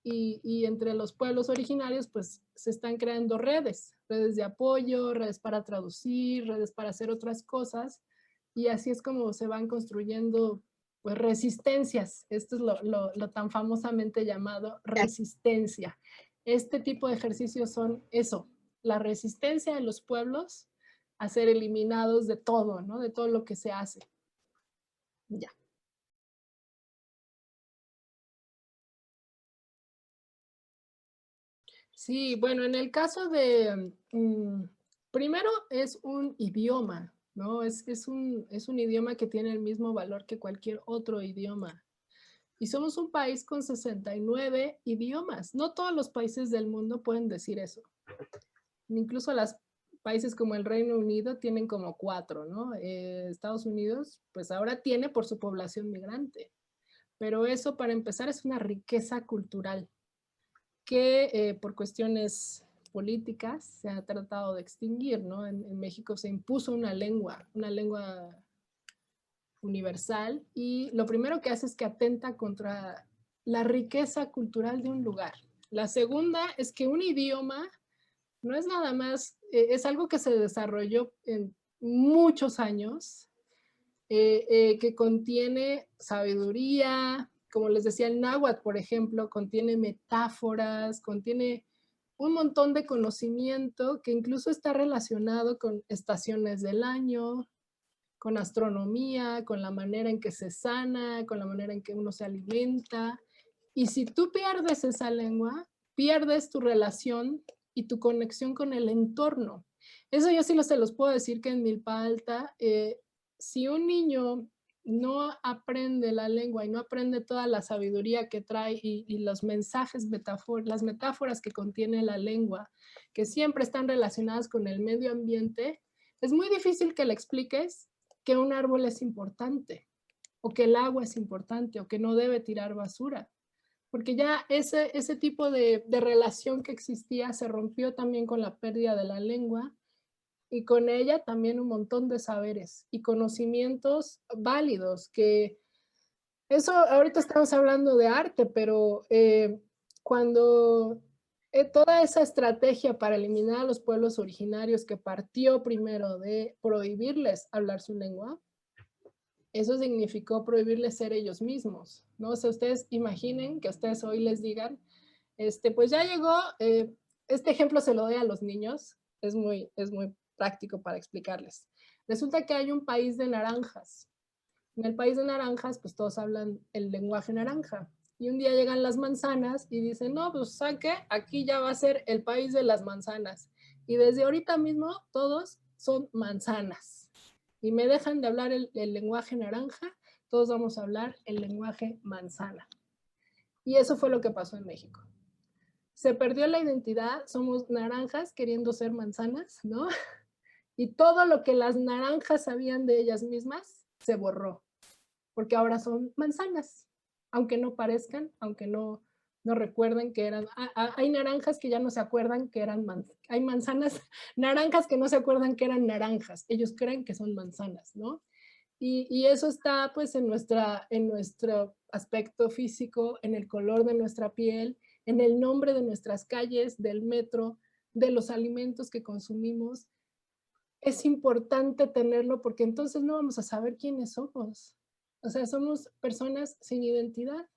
Y entre los pueblos originarios, pues se están creando redes de apoyo, redes para traducir, redes para hacer otras cosas. Y así es como se van construyendo, pues, resistencias. Esto es lo tan famosamente llamado resistencia. Este tipo de ejercicios son eso, la resistencia de los pueblos a ser eliminados de todo, ¿no? De todo lo que se hace. Ya. Sí, bueno, en el caso de, primero es un idioma, ¿no? Es un idioma que tiene el mismo valor que cualquier otro idioma. Y somos un país con 69 idiomas. No todos los países del mundo pueden decir eso. Incluso los países como el Reino Unido tienen como 4, ¿no? Estados Unidos, pues ahora tiene por su población migrante. Pero eso, para empezar, es una riqueza cultural que por cuestiones políticas se ha tratado de extinguir, ¿no? En México se impuso una lengua universal, y lo primero que hace es que atenta contra la riqueza cultural de un lugar. La segunda es que un idioma no es nada más, es algo que se desarrolló en muchos años, que contiene sabiduría, como les decía, el náhuatl, por ejemplo, contiene metáforas, contiene un montón de conocimiento que incluso está relacionado con estaciones del año, con astronomía, con la manera en que se sana, con la manera en que uno se alimenta. Y si tú pierdes esa lengua, pierdes tu relación y tu conexión con el entorno. Eso yo sí se los puedo decir que en Milpa Alta, si un niño no aprende la lengua y no aprende toda la sabiduría que trae y los mensajes, las metáforas que contiene la lengua, que siempre están relacionadas con el medio ambiente, es muy difícil que le expliques que un árbol es importante, o que el agua es importante, o que no debe tirar basura. Porque ya ese tipo de relación que existía se rompió también con la pérdida de la lengua, y con ella también un montón de saberes y conocimientos válidos, que eso ahorita estamos hablando de arte, pero cuando toda esa estrategia para eliminar a los pueblos originarios, que partió primero de prohibirles hablar su lengua, eso significó prohibirles ser ellos mismos, ¿no? O sea, ustedes imaginen que ustedes hoy les digan, pues ya llegó, este ejemplo se lo doy a los niños, es muy práctico para explicarles. Resulta que hay un país de naranjas. En el país de naranjas, pues todos hablan el lenguaje naranja. Y un día llegan las manzanas y dicen, no, pues ¿saben qué? Aquí ya va a ser el país de las manzanas. Y desde ahorita mismo todos son manzanas. Y me dejan de hablar el lenguaje naranja, todos vamos a hablar el lenguaje manzana. Y eso fue lo que pasó en México. Se perdió la identidad, somos naranjas queriendo ser manzanas, ¿no? Y todo lo que las naranjas sabían de ellas mismas se borró, porque ahora son manzanas, aunque no parezcan, aunque no recuerden que eran, hay naranjas que ya no se acuerdan que eran manzanas, hay manzanas, naranjas que no se acuerdan que eran naranjas, ellos creen que son manzanas, ¿no? Y eso está pues en nuestro aspecto físico, en el color de nuestra piel, en el nombre de nuestras calles, del metro, de los alimentos que consumimos. Es importante tenerlo porque entonces no vamos a saber quiénes somos. O sea, somos personas sin identidad.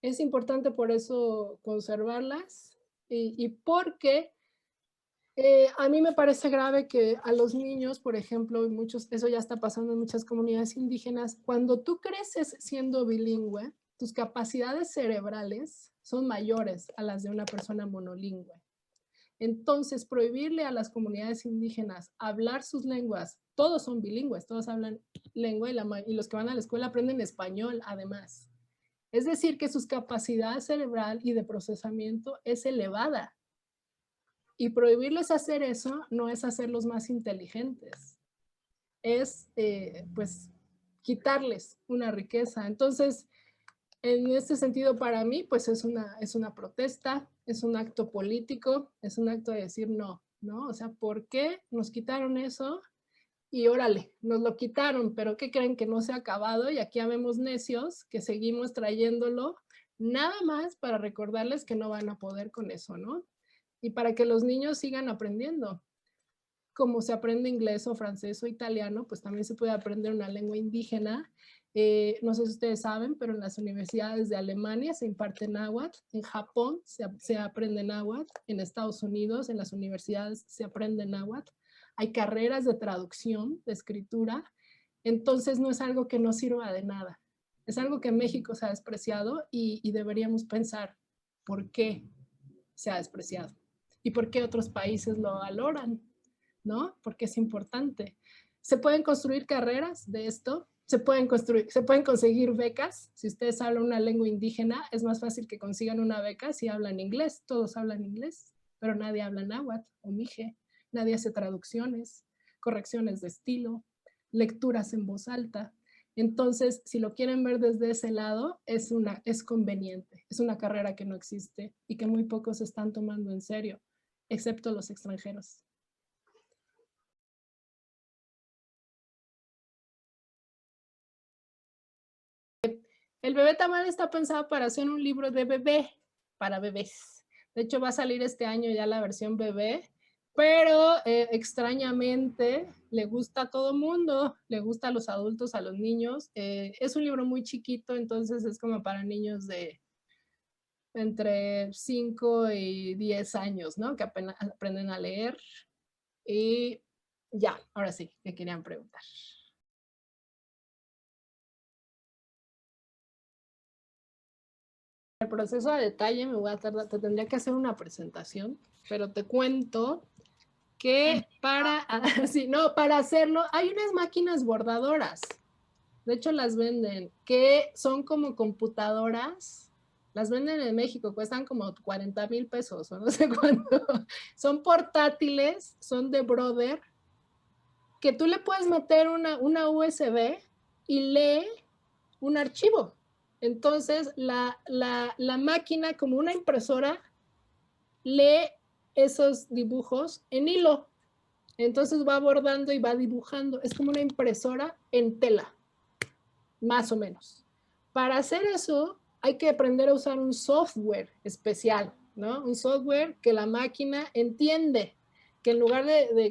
Es importante por eso conservarlas, y porque a mí me parece grave que a los niños, por ejemplo, eso ya está pasando en muchas comunidades indígenas, cuando tú creces siendo bilingüe, tus capacidades cerebrales son mayores a las de una persona monolingüe. Entonces, prohibirle a las comunidades indígenas hablar sus lenguas, todos son bilingües, todos hablan lengua, y los que van a la escuela aprenden español además. Es decir, que su capacidad cerebral y de procesamiento es elevada. Y prohibirles hacer eso no es hacerlos más inteligentes, es pues quitarles una riqueza. Entonces, en este sentido, para mí, pues es una protesta, es un acto político, es un acto de decir no, ¿no? O sea, ¿por qué nos quitaron eso? Y órale, nos lo quitaron, pero ¿qué creen? Que no se ha acabado, y aquí habemos necios que seguimos trayéndolo, nada más para recordarles que no van a poder con eso, ¿no? Y para que los niños sigan aprendiendo. Como se aprende inglés o francés o italiano, pues también se puede aprender una lengua indígena, No sé si ustedes saben, pero en las universidades de Alemania se imparte náhuatl, en Japón se aprende náhuatl, en Estados Unidos en las universidades se aprende náhuatl. Hay carreras de traducción, de escritura, entonces no es algo que no sirva de nada. Es algo que en México se ha despreciado y deberíamos pensar por qué se ha despreciado y por qué otros países lo valoran, ¿no? Porque es importante. Se pueden construir carreras de esto, se pueden conseguir becas. Si ustedes hablan una lengua indígena, es más fácil que consigan una beca si hablan inglés. Todos hablan inglés, pero nadie habla náhuatl o mije. Nadie hace traducciones, correcciones de estilo, lecturas en voz alta. Entonces, si lo quieren ver desde ese lado, es conveniente. Es una carrera que no existe y que muy pocos están tomando en serio, excepto los extranjeros. El bebé tamal está pensado para hacer un libro de bebé, para bebés. De hecho, va a salir este año ya la versión bebé, pero extrañamente le gusta a todo mundo, le gusta a los adultos, a los niños. Es un libro muy chiquito, entonces es como para niños de entre 5 y 10 años, ¿no? Que apenas aprenden a leer. Y ya, ahora sí, me querían preguntar. El proceso a detalle me voy a tardar, te tendría que hacer una presentación, pero te cuento que para hacerlo hay unas máquinas bordadoras. De hecho, las venden, que son como computadoras. Las venden en México, cuestan como 40,000 pesos o no sé cuánto. Son portátiles, son de Brother, que tú le puedes meter una USB y lee un archivo. Entonces, la máquina, como una impresora, lee esos dibujos en hilo. Entonces va bordando y va dibujando. Es como una impresora en tela, más o menos. Para hacer eso, hay que aprender a usar un software especial, ¿no? Un software que la máquina entiende, que en lugar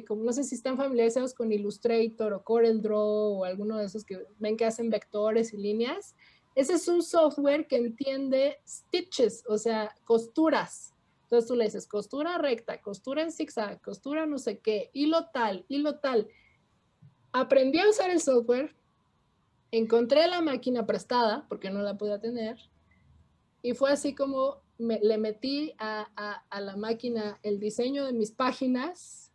como no sé si están familiarizados con Illustrator o CorelDRAW o alguno de esos que ven que hacen vectores y líneas, ese es un software que entiende stitches, o sea, costuras. Entonces tú le dices costura recta, costura en zigzag, costura no sé qué, hilo tal, hilo tal. Aprendí a usar el software, encontré la máquina prestada, porque no la podía tener, y fue así como le metí a la máquina el diseño de mis páginas,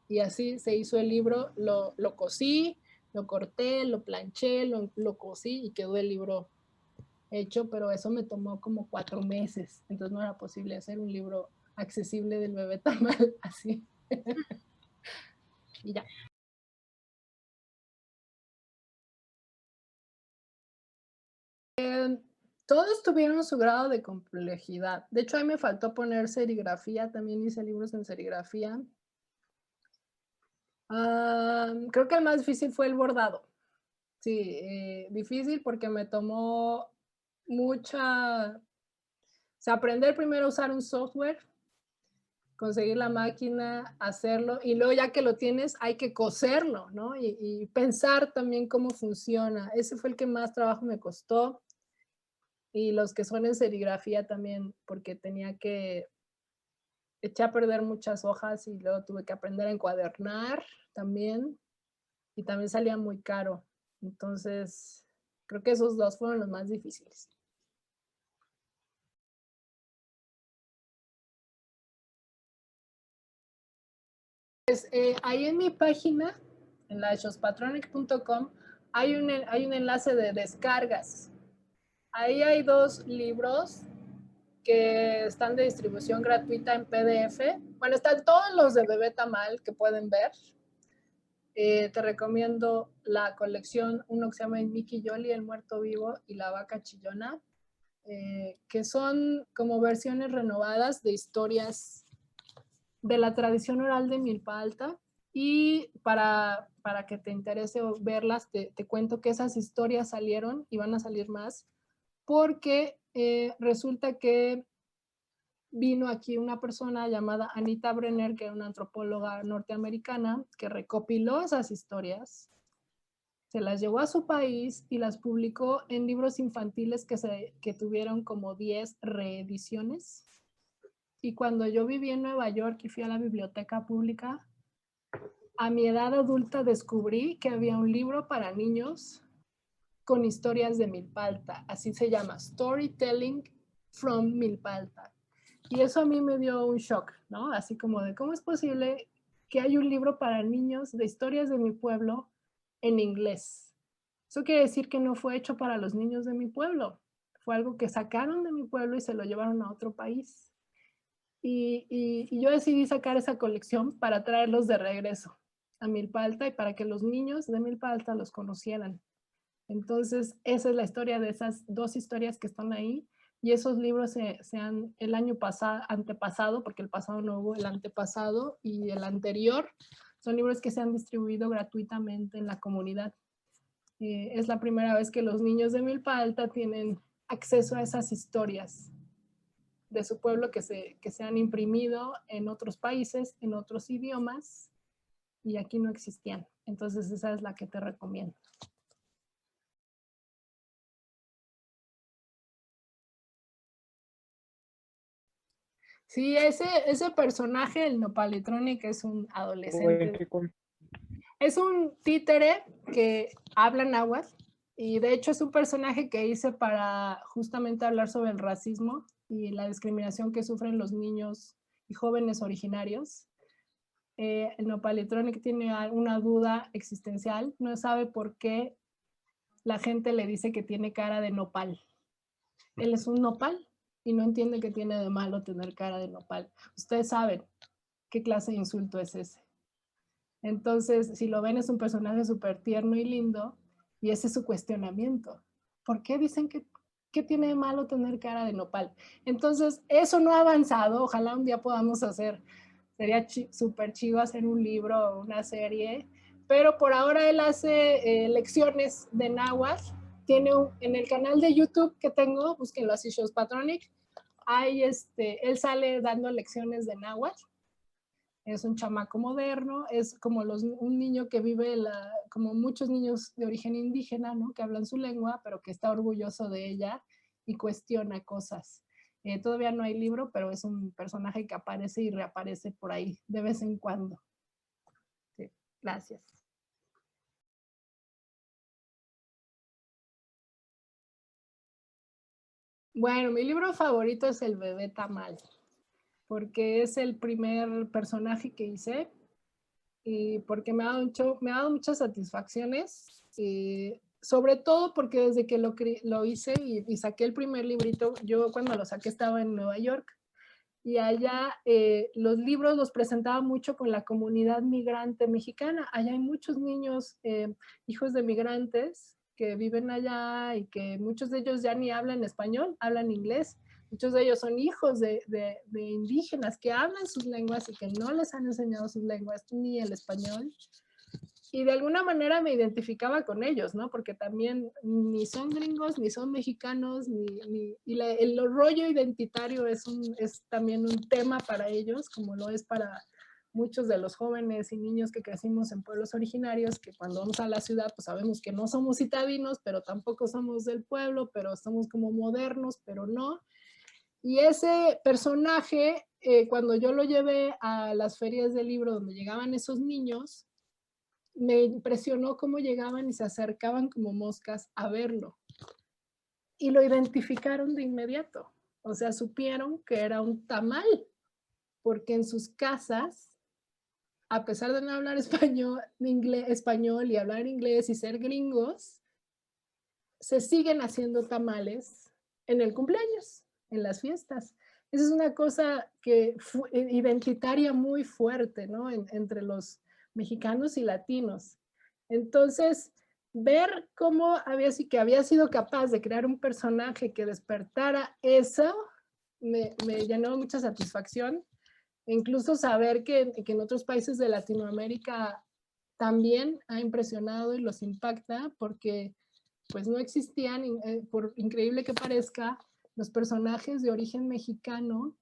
y así se hizo el libro. Lo cosí, lo corté, lo planché, lo cosí, y quedó el libro hecho, pero eso me tomó como 4 meses, entonces no era posible hacer un libro accesible del bebé tamal así. Y ya. Todos tuvieron su grado de complejidad. De hecho, a mí me faltó poner serigrafía, también hice libros en serigrafía. Creo que el más difícil fue el bordado. Sí, difícil porque me tomó mucha... O sea, aprender primero a usar un software, conseguir la máquina, hacerlo, y luego ya que lo tienes hay que coserlo, ¿no? Y pensar también cómo funciona. Ese fue el que más trabajo me costó. Y los que son en serigrafía también, porque tenía que echar a perder muchas hojas y luego tuve que aprender a encuadernar también, y también salía muy caro. Entonces, creo que esos dos fueron los más difíciles. Pues, ahí en mi página, en la shospatronic.com, hay un enlace de descargas. Ahí hay 2 libros que están de distribución gratuita en PDF. Bueno, están todos los de Bebé Tamal que pueden ver. Te recomiendo la colección, uno que se llama Mickey Jolly, El Muerto Vivo y La Vaca Chillona, que son como versiones renovadas de historias de la tradición oral de Milpa Alta. Y para que te interese verlas, te cuento que esas historias salieron y van a salir más, porque resulta que vino aquí una persona llamada Anita Brenner, que era una antropóloga norteamericana, que recopiló esas historias, se las llevó a su país y las publicó en libros infantiles que tuvieron como 10 reediciones. Y cuando yo viví en Nueva York y fui a la biblioteca pública, a mi edad adulta descubrí que había un libro para niños con historias de Milpalta, así se llama, Storytelling from Milpalta. Y eso a mí me dio un shock, ¿no? Así como de cómo es posible que hay un libro para niños de historias de mi pueblo en inglés. Eso quiere decir que no fue hecho para los niños de mi pueblo. Fue algo que sacaron de mi pueblo y se lo llevaron a otro país. Y yo decidí sacar esa colección para traerlos de regreso a Milpalta y para que los niños de Milpalta los conocieran. Entonces, esa es la historia de esas 2 historias que están ahí. Y esos libros se han, el año pasado, antepasado, porque el pasado no hubo, el antepasado y el anterior, son libros que se han distribuido gratuitamente en la comunidad. Es la primera vez que los niños de Milpa Alta tienen acceso a esas historias de su pueblo que se han imprimido en otros países, en otros idiomas, y aquí no existían. Entonces esa es la que te recomiendo. Sí, ese personaje, el Nopalitronic, es un adolescente. Es un títere que habla náhuatl y de hecho es un personaje que hice para justamente hablar sobre el racismo y la discriminación que sufren los niños y jóvenes originarios. El Nopalitronic tiene una duda existencial, no sabe por qué la gente le dice que tiene cara de nopal. Él es un nopal y no entiende que tiene de malo tener cara de nopal. Ustedes saben qué clase de insulto es ese. Entonces, si lo ven, es un personaje súper tierno y lindo, y ese es su cuestionamiento. ¿Por qué dicen que tiene de malo tener cara de nopal? Entonces, eso no ha avanzado. Ojalá un día podamos hacer, sería súper chido hacer un libro o una serie, pero por ahora él hace lecciones de náhuatl. Tiene en el canal de YouTube que tengo, búsquenlo así, Shows Patronic, ahí él sale dando lecciones de náhuatl. Es un chamaco moderno, es como un niño que vive, como muchos niños de origen indígena, ¿no? Que hablan su lengua, pero que está orgulloso de ella y cuestiona cosas. Todavía no hay libro, pero es un personaje que aparece y reaparece por ahí de vez en cuando. Sí, gracias. Bueno, mi libro favorito es El bebé tamal, porque es el primer personaje que hice y porque me ha dado muchas satisfacciones, sobre todo porque desde que lo hice y saqué el primer librito, yo cuando lo saqué estaba en Nueva York y allá los libros los presentaba mucho con la comunidad migrante mexicana. Allá hay muchos niños, hijos de migrantes que viven allá y que muchos de ellos ya ni hablan español, hablan inglés. Muchos de ellos son hijos de indígenas que hablan sus lenguas y que no les han enseñado sus lenguas ni el español. Y de alguna manera me identificaba con ellos, ¿no? Porque también ni son gringos, ni son mexicanos, y el rollo identitario es también un tema para ellos, como lo es para muchos de los jóvenes y niños que crecimos en pueblos originarios, que cuando vamos a la ciudad, pues sabemos que no somos citadinos, pero tampoco somos del pueblo, pero somos como modernos, pero no. Y ese personaje, cuando yo lo llevé a las ferias del libro donde llegaban esos niños, me impresionó cómo llegaban y se acercaban como moscas a verlo. Y lo identificaron de inmediato. O sea, supieron que era un tamal, porque en sus casas, a pesar de no hablar español y hablar inglés y ser gringos, se siguen haciendo tamales en el cumpleaños, en las fiestas. Esa es una cosa identitaria muy fuerte, ¿no? Entre los mexicanos y latinos. Entonces, ver cómo había sido capaz de crear un personaje que despertara eso, me llenó mucha satisfacción. Incluso saber que en otros países de Latinoamérica también ha impresionado y los impacta, porque pues no existían, por increíble que parezca, los personajes de origen mexicano,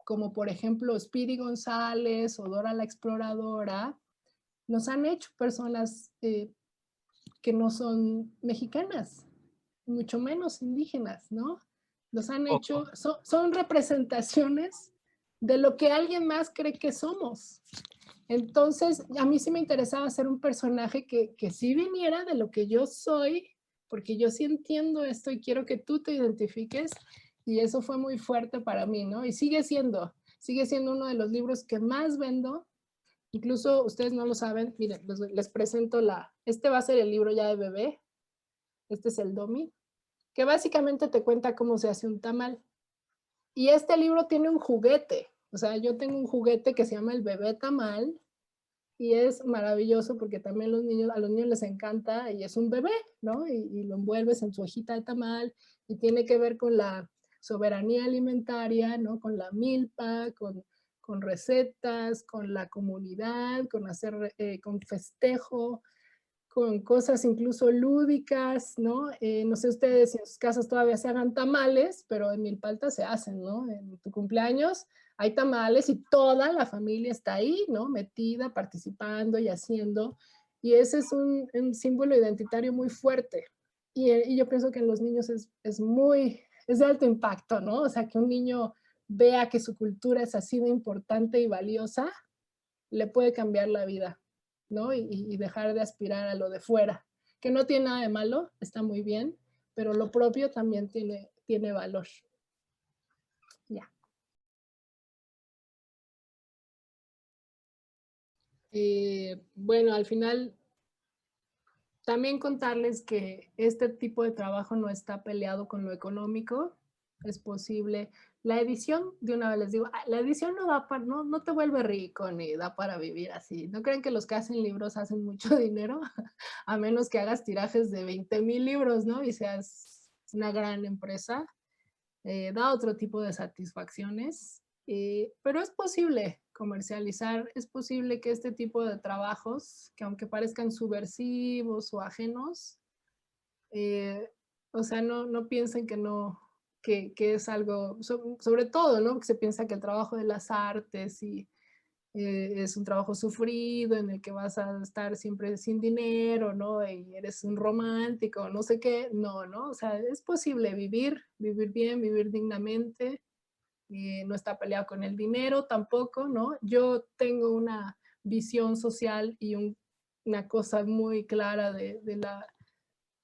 como por ejemplo Speedy González o Dora la Exploradora, nos han hecho personas que no son mexicanas, mucho menos indígenas, ¿no? Los han hecho, son representaciones de lo que alguien más cree que somos. Entonces, a mí sí me interesaba hacer un personaje que sí viniera de lo que yo soy, porque yo sí entiendo esto y quiero que tú te identifiques, y eso fue muy fuerte para mí, ¿no? Y sigue siendo uno de los libros que más vendo. Incluso ustedes no lo saben, miren, les presento este va a ser el libro ya de bebé, este es el Domi, que básicamente te cuenta cómo se hace un tamal. Y este libro tiene un juguete, o sea, yo tengo un juguete que se llama el bebé tamal, y es maravilloso porque también a los niños les encanta y es un bebé, ¿no? Y lo envuelves en su hojita de tamal y tiene que ver con la soberanía alimentaria, ¿no? Con la milpa, con recetas, con la comunidad, con hacer, con festejo, con cosas incluso lúdicas, ¿no? No sé ustedes si en sus casas todavía se hagan tamales, pero en Milpalta se hacen, ¿no? En tu cumpleaños hay tamales y toda la familia está ahí, ¿no? Metida, participando y haciendo. Y ese es un símbolo identitario muy fuerte. Y yo pienso que en los niños es de alto impacto, ¿no? O sea, que un niño vea que su cultura es así de importante y valiosa, le puede cambiar la vida, ¿no? Y dejar de aspirar a lo de fuera, que no tiene nada de malo, está muy bien, pero lo propio también tiene valor. Ya. Bueno, al final, también contarles que este tipo de trabajo no está peleado con lo económico, es posible. La edición, de una vez les digo, la edición no te vuelve rico ni da para vivir así. No creen que los que hacen libros hacen mucho dinero, a menos que hagas tirajes de 20,000 libros, ¿no? Y seas una gran empresa. Da otro tipo de satisfacciones, pero es posible comercializar, es posible que este tipo de trabajos, que aunque parezcan subversivos o ajenos, eh, o sea, no piensen que no, que es algo, sobre todo, ¿no? Que se piensa que el trabajo de las artes es un trabajo sufrido en el que vas a estar siempre sin dinero, ¿no? Y eres un romántico, no sé qué. No, ¿no? O sea, es posible vivir bien, vivir dignamente. No está peleado con el dinero tampoco, ¿no? Yo tengo una visión social y una cosa muy clara de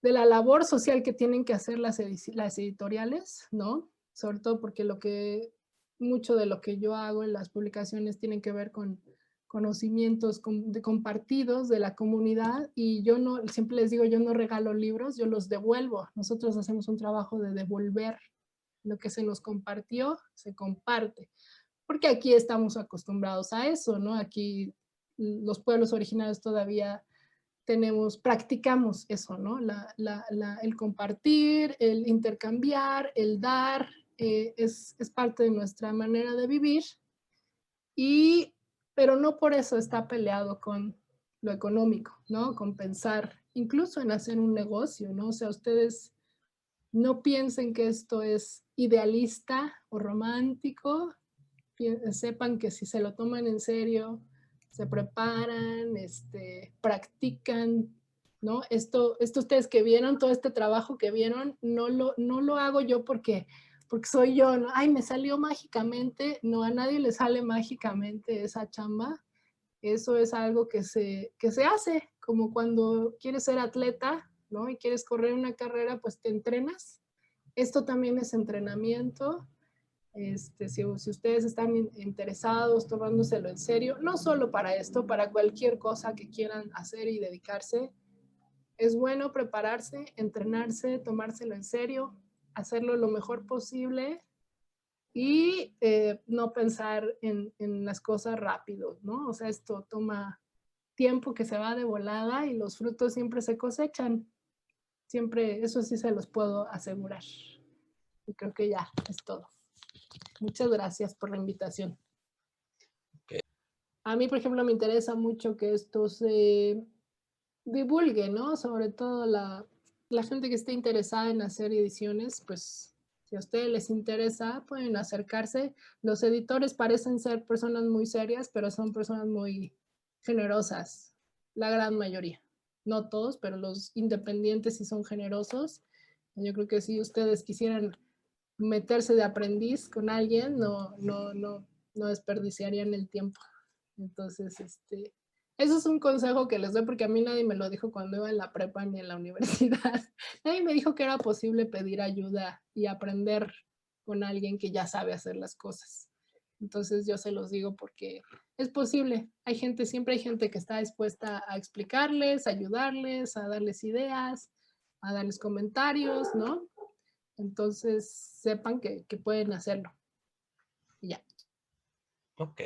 la labor social que tienen que hacer las editoriales, ¿no? Sobre todo porque mucho de lo que yo hago en las publicaciones tienen que ver con conocimientos compartidos de la comunidad, y yo no, siempre les digo, yo no regalo libros, yo los devuelvo. Nosotros hacemos un trabajo de devolver lo que se nos compartió, se comparte, porque aquí estamos acostumbrados a eso, ¿no? Aquí los pueblos originarios todavía practicamos eso, ¿no? El compartir, el intercambiar, el dar, es parte de nuestra manera de vivir, pero no por eso está peleado con lo económico, ¿no? Con pensar incluso en hacer un negocio, ¿no? O sea, ustedes no piensen que esto es idealista o romántico, sepan que si se lo toman en serio, se preparan, practican, ¿no? Esto ustedes que vieron, todo este trabajo que vieron, no lo hago yo porque soy yo, ¿no? Ay, me salió mágicamente. No, a nadie le sale mágicamente esa chamba. Eso es algo que se hace, como cuando quieres ser atleta, ¿no? Y quieres correr una carrera, pues te entrenas. Esto también es entrenamiento. Si ustedes están interesados, tomándoselo en serio, no solo para esto, para cualquier cosa que quieran hacer y dedicarse, es bueno prepararse, entrenarse, tomárselo en serio, hacerlo lo mejor posible y no pensar en las cosas rápido, ¿no? O sea, esto toma tiempo que se va de volada y los frutos siempre se cosechan. Siempre, eso sí se los puedo asegurar. Y creo que ya es todo. Muchas gracias por la invitación. Okay. A mí, por ejemplo, me interesa mucho que esto se divulgue, ¿no? Sobre todo la gente que esté interesada en hacer ediciones, pues si a ustedes les interesa, pueden acercarse. Los editores parecen ser personas muy serias, pero son personas muy generosas, la gran mayoría, no todos, pero los independientes sí son generosos. Yo creo que si ustedes quisieran meterse de aprendiz con alguien, no desperdiciarían el tiempo. Entonces, eso es un consejo que les doy porque a mí nadie me lo dijo cuando iba en la prepa ni en la universidad. Nadie me dijo que era posible pedir ayuda y aprender con alguien que ya sabe hacer las cosas. Entonces yo se los digo porque es posible. Hay gente, siempre hay gente que está dispuesta a explicarles, a ayudarles, a darles ideas, a darles comentarios, ¿no? Entonces sepan que pueden hacerlo. Y ya. Ok.